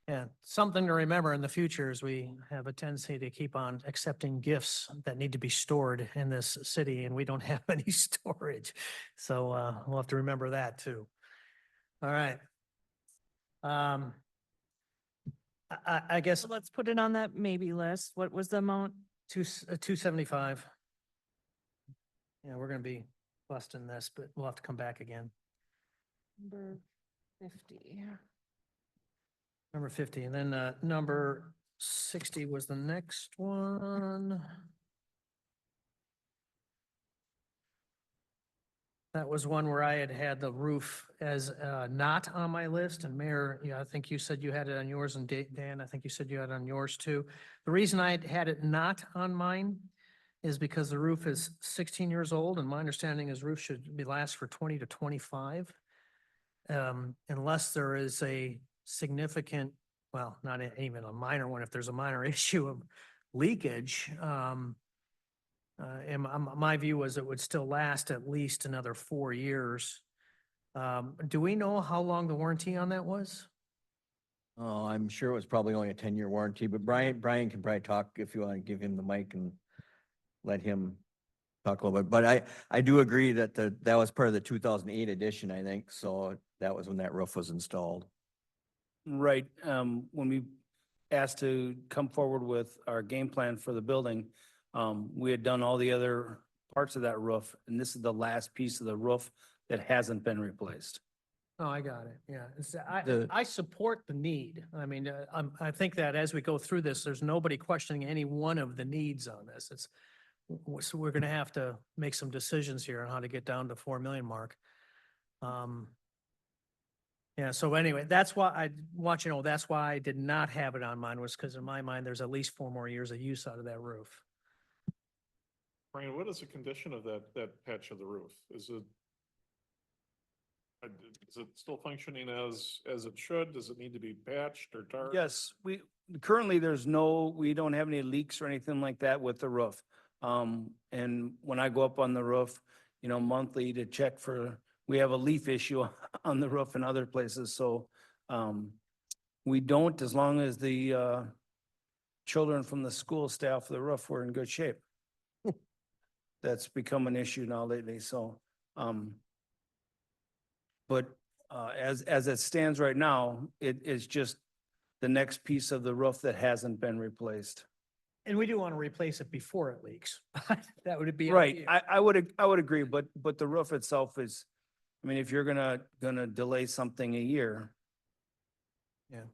S1: Yeah, something to remember in the future is we have a tendency to keep on accepting gifts that need to be stored in this city and we don't have any storage. So we'll have to remember that too. All right. I guess
S2: So let's put it on that maybe list. What was the amount?
S1: 275. Yeah, we're gonna be busting this, but we'll have to come back again.
S2: Number 50.
S1: Number 50, and then number 60 was the next one. That was one where I had the roof as not on my list, and Mayor, yeah, I think you said you had it on yours, and Dan, I think you said you had it on yours too. The reason I had it not on mine is because the roof is 16 years old, and my understanding is roof should be last for 20 to 25. Unless there is a significant, well, not even a minor one, if there's a minor issue of leakage, and my view was it would still last at least another 4 years. Do we know how long the warranty on that was?
S4: Oh, I'm sure it was probably only a 10-year warranty, but Brian can probably talk if you want to give him the mic and let him talk a little bit. But I do agree that that was part of the 2008 edition, I think. So that was when that roof was installed.
S11: Right, when we asked to come forward with our game plan for the building, we had done all the other parts of that roof, and this is the last piece of the roof that hasn't been replaced.
S1: Oh, I got it. Yeah.
S4: The-
S1: I support the need. I mean, I think that as we go through this, there's nobody questioning any one of the needs on this. So we're gonna have to make some decisions here on how to get down to 4 million mark. Yeah, so anyway, that's why I want you to know, that's why I did not have it on mine, was because in my mind, there's at least 4 more years of use out of that roof.
S3: Brian, what is the condition of that patch of the roof? Is it still functioning as it should? Does it need to be patched or tarred?
S11: Yes, currently we don't have any leaks or anything like that with the roof. And when I go up on the roof, monthly to check we have a leaf issue on the roof and other places, so, we don't, as long as the, children from the school staff of the roof were in good shape. That's become an issue now lately, so, but, as it stands right now, it is just the next piece of the roof that hasn't been replaced.
S1: And we do want to replace it before it leaks. That would be.
S11: Right, I would agree, but the roof itself is, if you're gonna delay something a year.
S1: Yeah.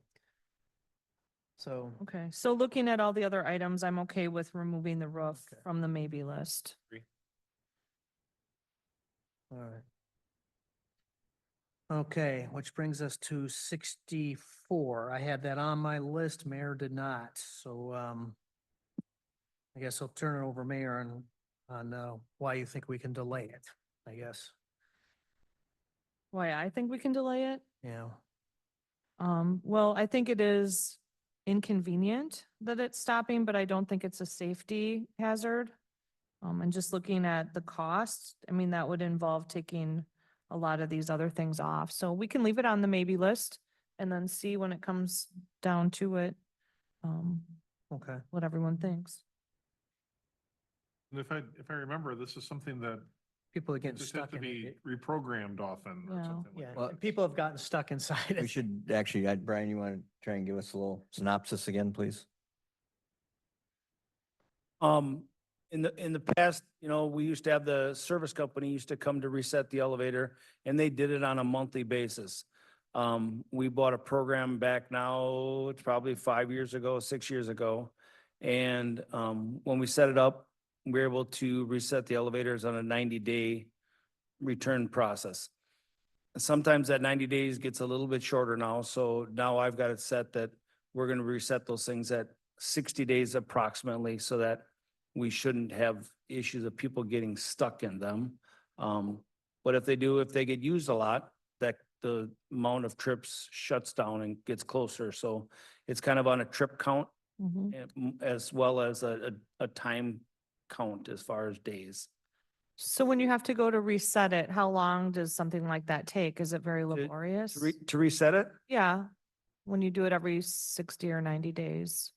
S1: So,
S2: Okay, so looking at all the other items, I'm okay with removing the roof
S1: Okay.
S2: from the maybe list.
S1: all right. Okay, which brings us to 64. I had that on my list, Mayor did not, so, I guess I'll turn it over, Mayor, on why you think we can delay it, I guess.
S2: Why I think we can delay it?
S1: Yeah.
S2: Well, I think it is inconvenient that it's stopping, but I don't think it's a safety hazard. And just looking at the cost, that would involve taking a lot of these other things off. So we can leave it on the maybe list and then see when it comes down to it,
S1: Okay.
S2: what everyone thinks.
S3: And if I remember, this is something that
S1: People are getting
S3: just has
S1: stuck
S3: to
S1: in
S3: be
S1: it.
S3: reprogrammed often or
S2: Yeah.
S3: something
S1: Yeah,
S3: like
S4: Well,
S3: that.
S1: people have gotten stuck inside
S4: We
S1: it.
S4: should actually, Brian, you want to try and give us a little synopsis again, please?
S11: In the past, we used to have the service company used to come to reset the elevator and they did it on a monthly basis. We bought a program back now, it's probably 5 years ago, 6 years ago. And, when we set it up, we were able to reset the elevators on a 90-day return process. Sometimes that 90 days gets a little bit shorter now, so now I've got it set that we're gonna reset those things at 60 days approximately, so that we shouldn't have issues of people getting stuck in them. But if they get used a lot, that the amount of trips shuts down and gets closer, so it's kind of on a trip count
S2: Mhm.
S11: as well as a time count as far as days.
S2: So when you have to go to reset it, how long does something like that take? Is it very
S11: To-
S2: laborious?
S11: To reset it,
S2: Yeah, when you do it every 60 or 90 days.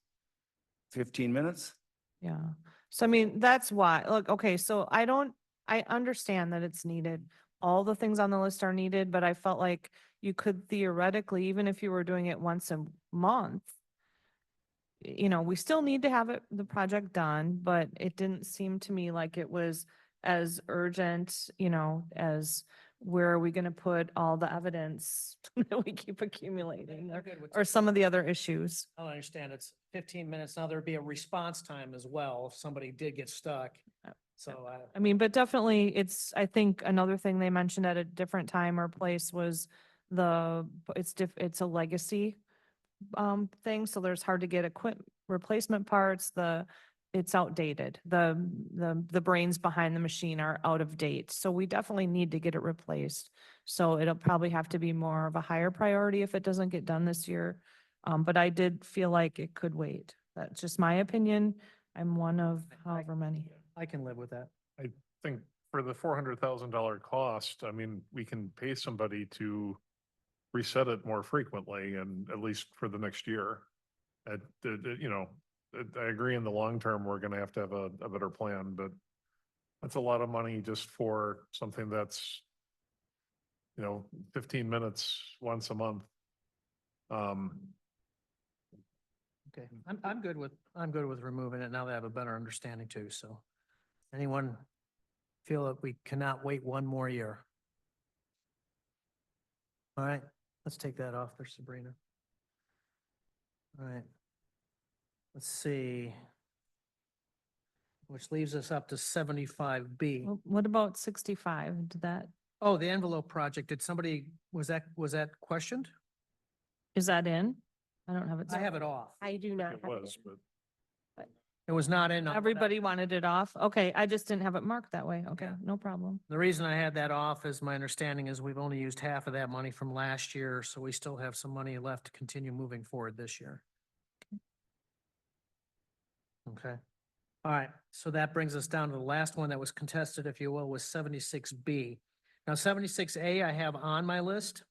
S11: 15 minutes.
S2: Yeah. So I mean, that's why, look, okay, so I understand that it's needed. All the things on the list are needed, but I felt like you could theoretically, even if you were doing it once a month, we still need to have the project done, but it didn't seem to me like it was as urgent, as where are we going to put all the evidence that we keep accumulating
S1: I'm good with-
S2: or some of the other issues.
S1: I understand it's 15 minutes. Now there'd be a response time as well if somebody did get stuck. So,
S2: I mean, but definitely I think another thing they mentioned at a different time or place was it's a legacy thing, so there's hard to get replacement parts, it's outdated. The brains behind the machine are out of date, so we definitely need to get it replaced. So it'll probably have to be more of a higher priority if it doesn't get done this year. But I did feel like it could wait. That's just my opinion. I'm one of however many.
S1: I can live with that.
S3: I think for the $400,000 cost, I mean, we can pay somebody to reset it more frequently and at least for the next year. I agree in the long term, we're gonna have to have a better plan, but that's a lot of money just for something that's 15 minutes once a month.
S1: Okay, I'm good with removing it now that I have a better understanding too, so. Anyone feel that we cannot wait one more year? All right, let's take that off there, Sabrina. All right. Let's see. Which leaves us up to 75B.
S2: Well, what about 65? Did that,
S1: Oh, the envelope project, was that questioned?
S2: is that in? I don't have it.
S1: I have it off.
S5: I do not
S3: It
S5: have
S3: was,
S5: it.
S3: but
S1: It was not in. on what I-
S2: Everybody wanted it off? Okay, I just didn't have it marked that way. Okay,
S1: Yeah.
S2: no problem.
S1: The reason I had that off is my understanding is we've only used half of that money from last year, so we still have some money left to continue moving forward this year. Okay. All right, so that brings us down to the last one that was contested, if you will, was 76B. Now 76A I have on my list.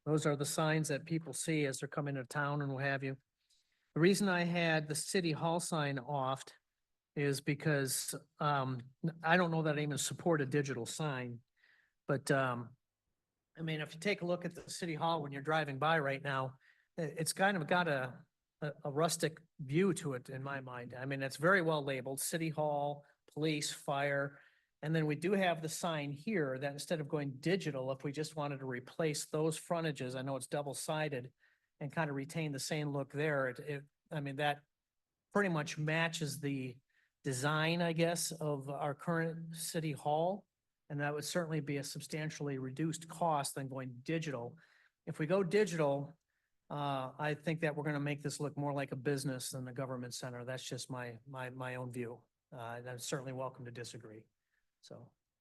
S1: Those are the signs that people see as they're coming to town and what have you. The reason I had the city hall sign off is because I don't know that I even support a digital sign. But I mean, if you take a look at the city hall when you're driving by right now, it's kind of got a rustic view to it in my mind. I mean, it's very well labeled, City Hall, Police, Fire. And then we do have the sign here that instead of going digital, if we just wanted to replace those frontages, I know it's double-sided and kind of retain the same look there. I mean, that pretty much matches the design, I guess, of our current city hall. And that would certainly be a substantially reduced cost than going digital. If we go digital, I think that we're gonna make this look more like a business than a government center. That's just my own view. And I'm certainly welcome to disagree. So,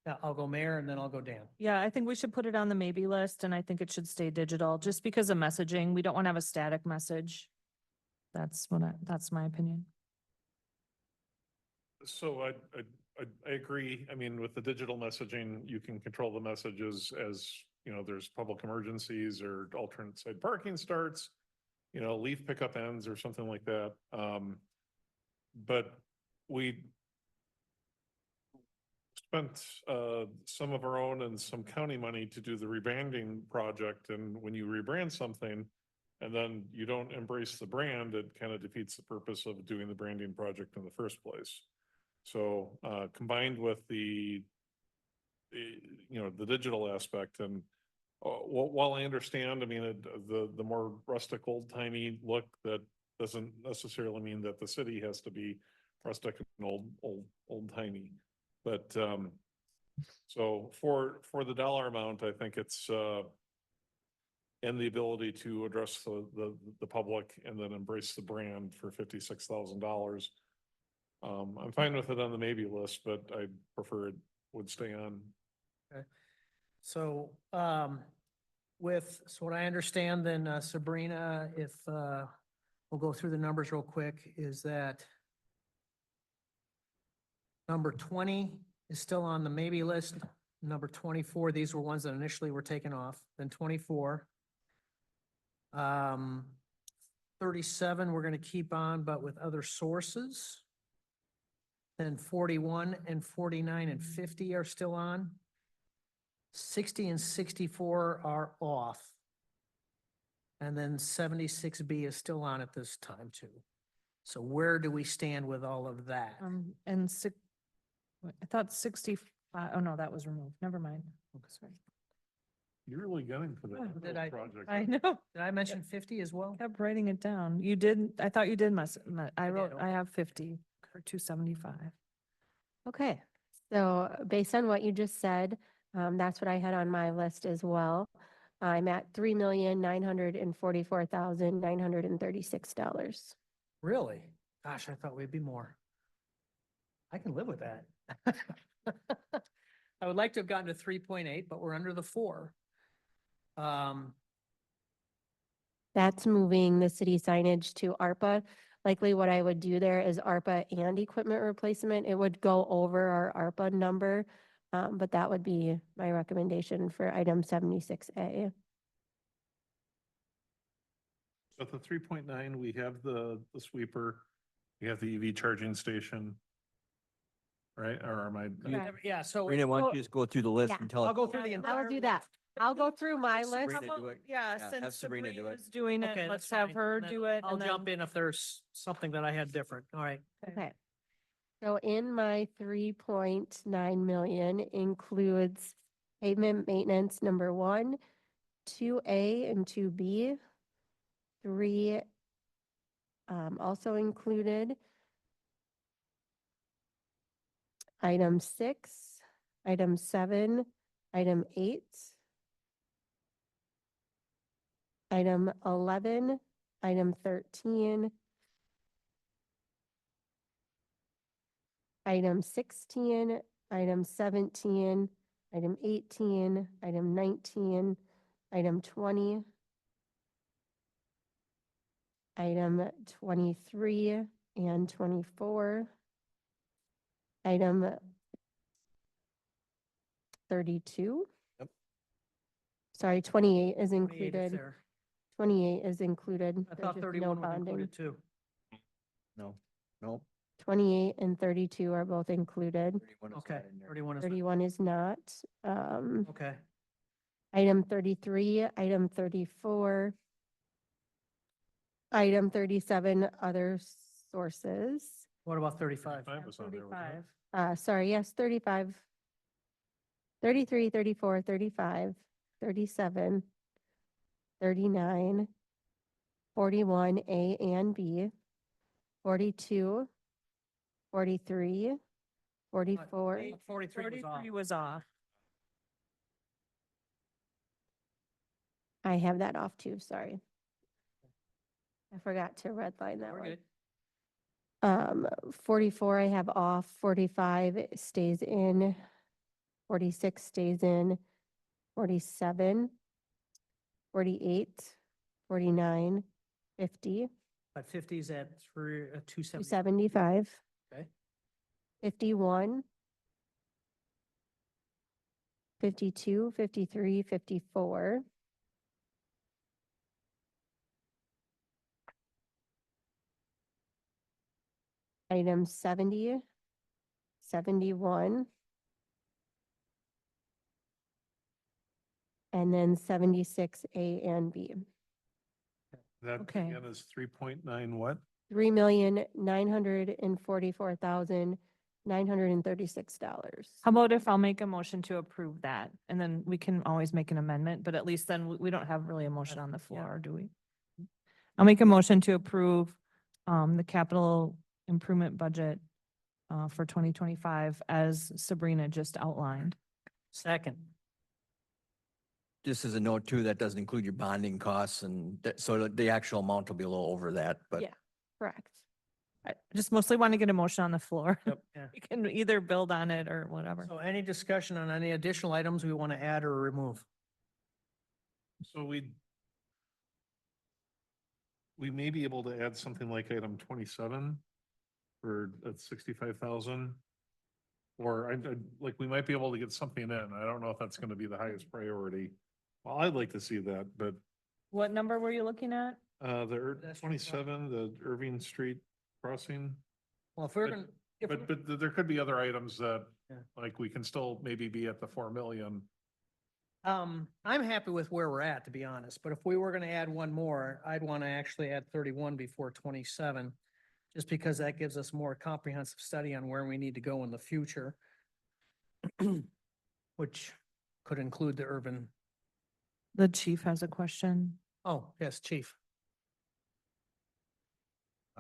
S1: yeah, I'll go Mayor and then I'll go Dan.
S2: Yeah, I think we should put it on the maybe list and I think it should stay digital just because of messaging. We don't want to have a static message. That's my opinion.
S3: so I agree. I mean, with the digital messaging, you can control the messages as, you know, there's public emergencies or alternate side parking starts, you know, leaf pickup ends or something like that. But we spent some of our own and some county money to do the rebranding project. And when you rebrand something and then you don't embrace the brand, it kind of defeats the purpose of doing the branding project in the first place. So combined with the you know, the digital aspect and while I understand, I mean, the more rustic, old timey look, that doesn't necessarily mean that the city has to be rustic and old timey. But so for the dollar amount, I think it's and the ability to address the public and then embrace the brand for $56,000. I'm fine with it on the maybe list, but I prefer it would stay on.
S1: So, so what I understand then, Sabrina, if, we'll go through the numbers real quick, is that number 20 is still on the maybe list. Number 24, these were ones that initially were taken off, then 24. 37, we're gonna keep on, but with other sources. Then 41 and 49 and 50 are still on. 60 and 64 are off. And then 76B is still on at this time too. So where do we stand with all of that?
S2: And I thought 65, oh no, that was removed. Never mind. Sorry.
S3: You're really gunning for
S2: Yeah,
S3: that
S1: did I-
S3: project.
S2: I know.
S1: Did I mention 50 as well?
S2: Kept writing it down. You did, I thought you did I wrote,
S1: okay.
S2: I have 50 or 275.
S5: Okay, so based on what you just said, that's what I had on my list as well. I'm at $3,944,936.
S1: Really? Gosh, I thought we'd be more. I can live with that. I would like to have gotten to 3.8, but we're under the 4.
S5: That's moving the city signage to ARPA. Likely what I would do there is ARPA and equipment replacement. It would go over our ARPA number, but that would be my recommendation for item 76A.
S3: So at the 3.9, we have the sweeper, we have the EV charging station. Right, or am I?
S5: Correct.
S1: Yeah, so
S4: Sabrina, why don't you just go through the list
S5: Yeah.
S4: and tell us?
S1: I'll go through the
S2: I
S1: entire.
S5: I'll do that. I'll go through my list.
S4: Sabrina, do it.
S2: Yeah,
S4: Yeah,
S2: since
S4: have Sabrina do it.
S2: Sabrina's doing it,
S1: Okay,
S2: let's
S1: that's
S2: have
S1: fine.
S2: her
S1: And then
S2: do it.
S1: I'll
S2: and then-
S1: jump in if there's something that I had different. All right.
S5: Okay. So in my 3.9 million includes pavement maintenance number 1, 2A and 2B. 3 also included. Item 6, item 7, item 8. Item 11, item 13. Item 16, item 17, item 18, item 19, item 20, item 23 and 24, item 32.
S4: Yep.
S5: Sorry, 28 is
S1: 28 is
S5: included.
S1: there.
S5: 28 is included.
S1: I
S5: There's
S1: thought
S5: just no
S1: 31 was
S5: bonding.
S1: included too.
S4: No, no.
S5: 28 and 32 are both included.
S4: 31 is
S1: Okay,
S4: not in there.
S1: 31 is,
S5: 31 is not.
S1: okay.
S5: Item 33, item 34. Item 37, other sources.
S1: What about 35?
S3: 35 was on there, wasn't it?
S2: 35.
S5: Sorry, yes, 35. 33, 34, 35, 37, 39, 41, A and B, 42, 43, 44.
S1: 43 was off.
S2: 43 was off.
S5: I have that off too, sorry. I forgot to redline that
S1: We're
S5: one.
S1: good.
S5: 44 I have off, 45 stays in, 46 stays in, 47, 48, 49, 50,
S1: But 50 is at 270.
S5: 275.
S1: Okay.
S5: 51, 52, 53, 54. Item 70, 71. And then 76A and B.
S3: That
S2: Okay.
S3: again is 3.9 what?
S5: $3,944,936.
S2: How about if I'll make a motion to approve that, and then we can always make an amendment, but at least then we don't have really a motion on the floor, do we? I'll make a motion to approve the capital improvement budget for 2025 as Sabrina just outlined.
S1: Second.
S4: Just as a note too, that doesn't include your bonding costs and so the actual amount will be a little over that, but.
S5: Yeah. Correct.
S2: I just mostly want to get a motion on the floor.
S1: Yep. Yeah.
S2: We can either build on it or whatever.
S1: So any discussion on any additional items we want to add or remove?
S3: So we may be able to add something like item 27 for at 65,000. Or like, we might be able to get something in. I don't know if that's going to be the highest priority. Well, I'd like to see that, but
S2: What number were you looking at?
S1: That's
S3: 27, the Irving Street crossing.
S1: Well, if we're
S3: But-
S1: going, if,
S3: But there could be other items that,
S1: Yeah.
S3: like, we can still maybe be at the 4 million.
S1: I'm happy with where we're at, to be honest, but if we were gonna add one more, I'd want to actually add 31 before 27. Just because that gives us more comprehensive study on where we need to go in the future. Which could include the urban,
S2: The chief has a question.
S1: oh, yes, chief.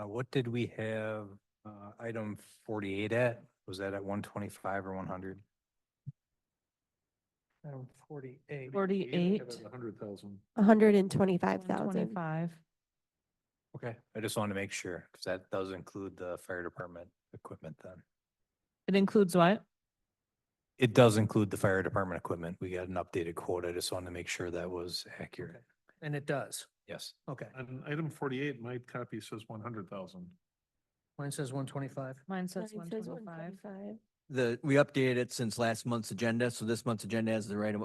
S8: What did we have, item 48 at? Was that at 125 or 100?
S1: Item 48.
S2: 48.
S3: 100,000.
S5: 125,000.
S2: 125.
S8: Okay. I just wanted to make sure, because that does include the fire department equipment then.
S2: It includes what?
S8: It does include the fire department equipment. We got an updated quote. I just wanted to make sure that was accurate.
S1: And it does,
S8: Yes.
S1: okay.
S3: On item 48, my copy says 100,000.
S1: Mine says 125.
S2: Mine says
S5: Mine says
S2: 125.
S5: 125.
S4: We updated it since last month's agenda, so this month's agenda has the right,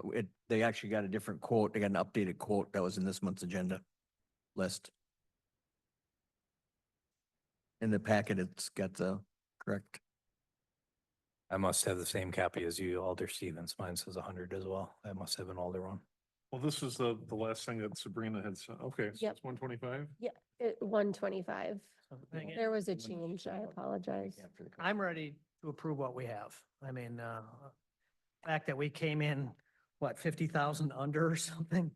S4: they actually got a different quote. They got an updated quote that was in this month's agenda list. In the packet, it's got the correct.
S8: I must have the same copy as you, Alder Stevens. Mine says 100 as well. I must have an older one.
S3: Well, this is the last thing that Sabrina had said. Okay, so
S5: Yep.
S3: it's 125?
S5: 125.
S1: So, again,
S5: There was a change. I apologize.
S1: I'm ready to approve what we have. I mean, fact that we came in, what, 50,000 under or something,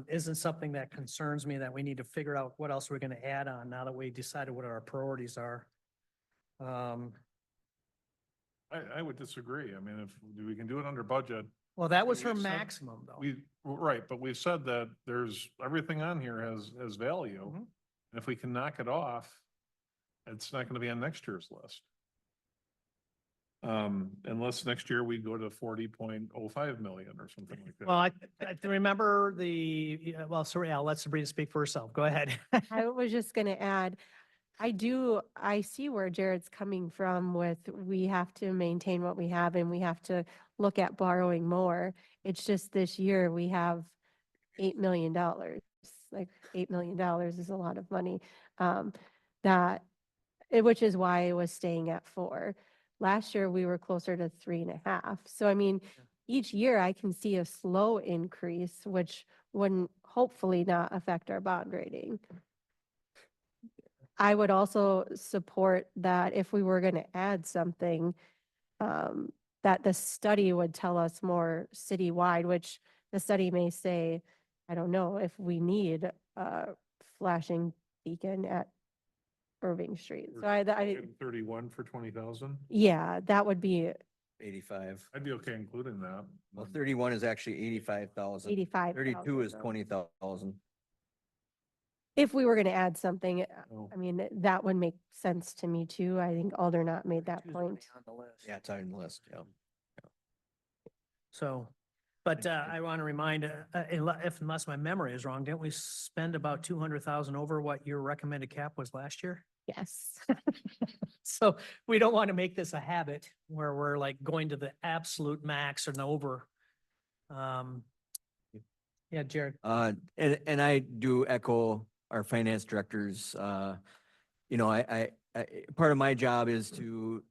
S1: isn't something that concerns me, that we need to figure out what else we're gonna add on now that we decided what our priorities are.
S3: I would disagree. I mean, if we can do it under budget,
S1: Well, that was her
S3: We've said-
S1: maximum though.
S3: right, but we've said that there's, everything on here has value.
S1: Mhm.
S3: And if we can knock it off, it's not gonna be on next year's list. Unless next year we go to 40.05 million or something like that.
S1: Well, I remember yeah, well, sorry, I'll let Sabrina speak for herself. Go ahead.
S5: I was just gonna add, I see where Jared's coming from with, we have to maintain what we have and we have to look at borrowing more. It's just this year we have $8 million. Like $8 million is a lot of money. Which is why I was staying at 4. Last year, we were closer to 3.5. So I mean, each year I can see a slow increase, which wouldn't hopefully not affect our bond rating. I would also support that if we were going to add something, that the study would tell us more citywide, which the study may say, I don't know, if we need a flashing beacon at Irving Street. So I
S3: 31 for 20,000?
S5: yeah, that would be
S4: 85.
S3: I'd be okay including that.
S4: Well, 31 is actually 85,000.
S5: 85.
S4: 32 is 20,000.
S5: If we were going to add something,
S3: Oh.
S5: I mean, that would make sense to me too. I think Aldernott made that
S1: Choose
S5: point.
S1: on the list.
S4: Yeah, it's on the list, yeah.
S1: So, but I want to remind, unless my memory is wrong, didn't we spend about 200,000 over what your recommended cap was last year?
S5: Yes.
S1: So we don't want to make this a habit where we're like going to the absolute max and over Yeah, Jared.
S4: And I do echo our finance directors, you know, part of my job is to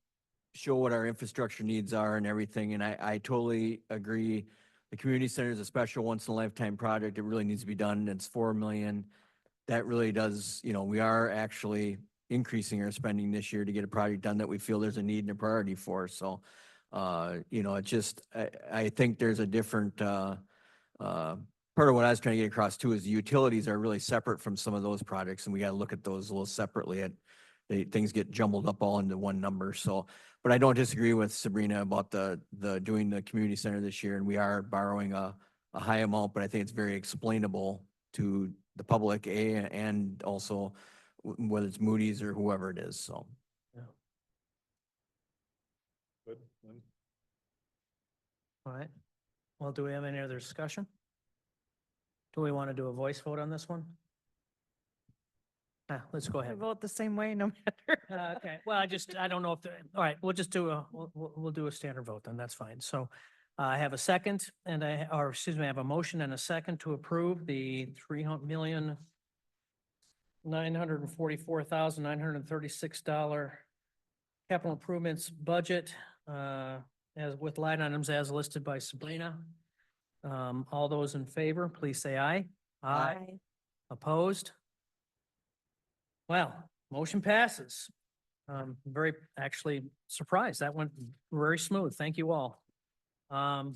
S4: show what our infrastructure needs are and everything, and I totally agree. The community center is a special once in a lifetime project. It really needs to be done. It's 4 million. That really does, you know, we are actually increasing our spending this year to get a project done that we feel there's a need and a priority for. So, you know, it just, I think there's a different, part of what I was trying to get across too is the utilities are really separate from some of those projects, and we gotta look at those a little separately. Things get jumbled up all into one number, so, but I don't disagree with Sabrina about the doing the community center this year, and we are borrowing a high amount, but I think it's very explainable to the public, and also whether it's Moody's or whoever it is, so.
S3: Good. Then
S1: All right. Well, do we have any other discussion? Do we want to do a voice vote on this one? Let's go
S2: I
S1: ahead.
S2: vote the same way no matter.
S1: Okay, well, I don't know if, all right, we'll just do we'll do a standard vote then, that's fine. So I have a second and excuse me, I have a motion and a second to approve the $3,944,936 capital improvements budget, as with line items as listed by Sabrina. All those in favor, please say aye. Opposed? Well, motion passes. Very actually surprised. That went very smooth. Thank you all.
S4: And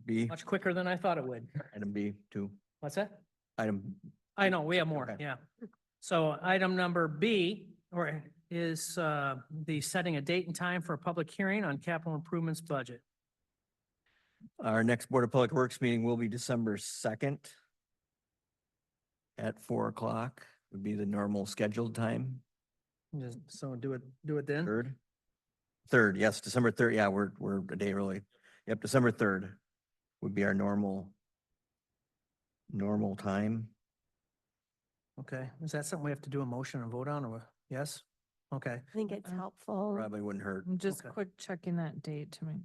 S4: B,
S1: Much quicker than I thought it would.
S4: item B, too.
S1: What's that?
S4: Item,
S1: I know, we have more,
S4: Okay.
S1: yeah. So item number B, is the setting a date and time for a public hearing on capital improvements budget.
S4: our next Board of Public Works meeting will be December 2nd at 4 o'clock, would be the normal scheduled time.
S1: So do it then.
S4: Third, yes, December 3rd. Yeah, we're a day early. Yep, December 3rd would be our normal time.
S1: Okay, is that something we have to do a motion and vote on or what? Yes? Okay,
S5: I think it's helpful.
S4: Probably wouldn't hurt.
S2: Just
S1: Okay.
S2: quick checking that date to make.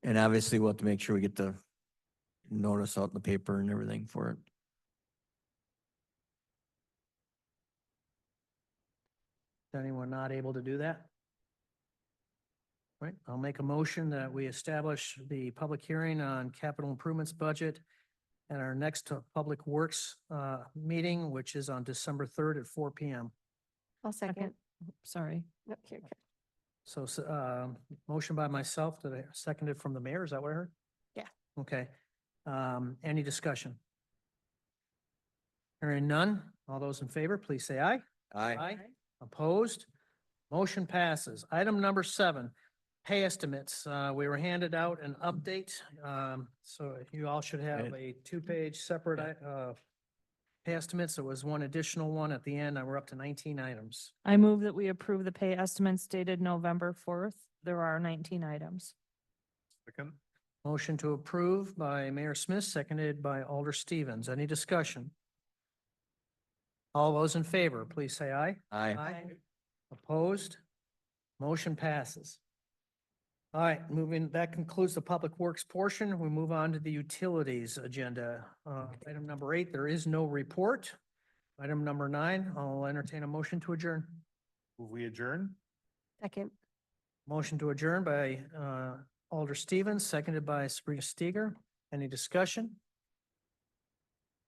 S4: And obviously we'll have to make sure we get the notice out in the paper and everything for it.
S1: Is anyone not able to do that? Right, I'll make a motion that we establish the public hearing on capital improvements budget at our next Public Works meeting, which is on December 3rd at 4 PM.
S5: I'll second.
S2: Sorry.
S5: Nope, here, here.
S1: So, motion by myself, that I seconded from the mayor, is that what I heard?
S5: Yeah.
S1: Okay, any discussion? Hearing none, all those in favor, please say aye.
S4: Aye.
S1: Opposed? Motion passes. Item number 7, pay estimates. We were handed out an update, so you all should have a 2-page separate, pay estimates. There was one additional one at the end, and we're up to 19 items.
S2: I move that we approve the pay estimates dated November 4th. There are 19 items.
S3: second.
S1: Motion to approve by Mayor Smith, seconded by Alder Stevens. Any discussion? All those in favor, please say aye.
S4: Aye.
S1: Opposed? Motion passes. All right, that concludes the Public Works portion. We move on to the utilities agenda. Item number 8, there is no report. Item number 9, I'll entertain a motion to adjourn.
S3: Will we adjourn?
S5: Second.
S1: Motion to adjourn by Alder Stevens, seconded by Sabrina Steger. Any discussion?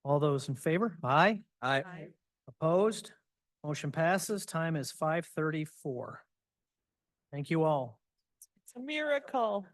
S1: All those in favor? Aye.
S4: Aye.
S1: Opposed? Motion passes. Time is 5:34. Thank you all.
S2: It's a miracle.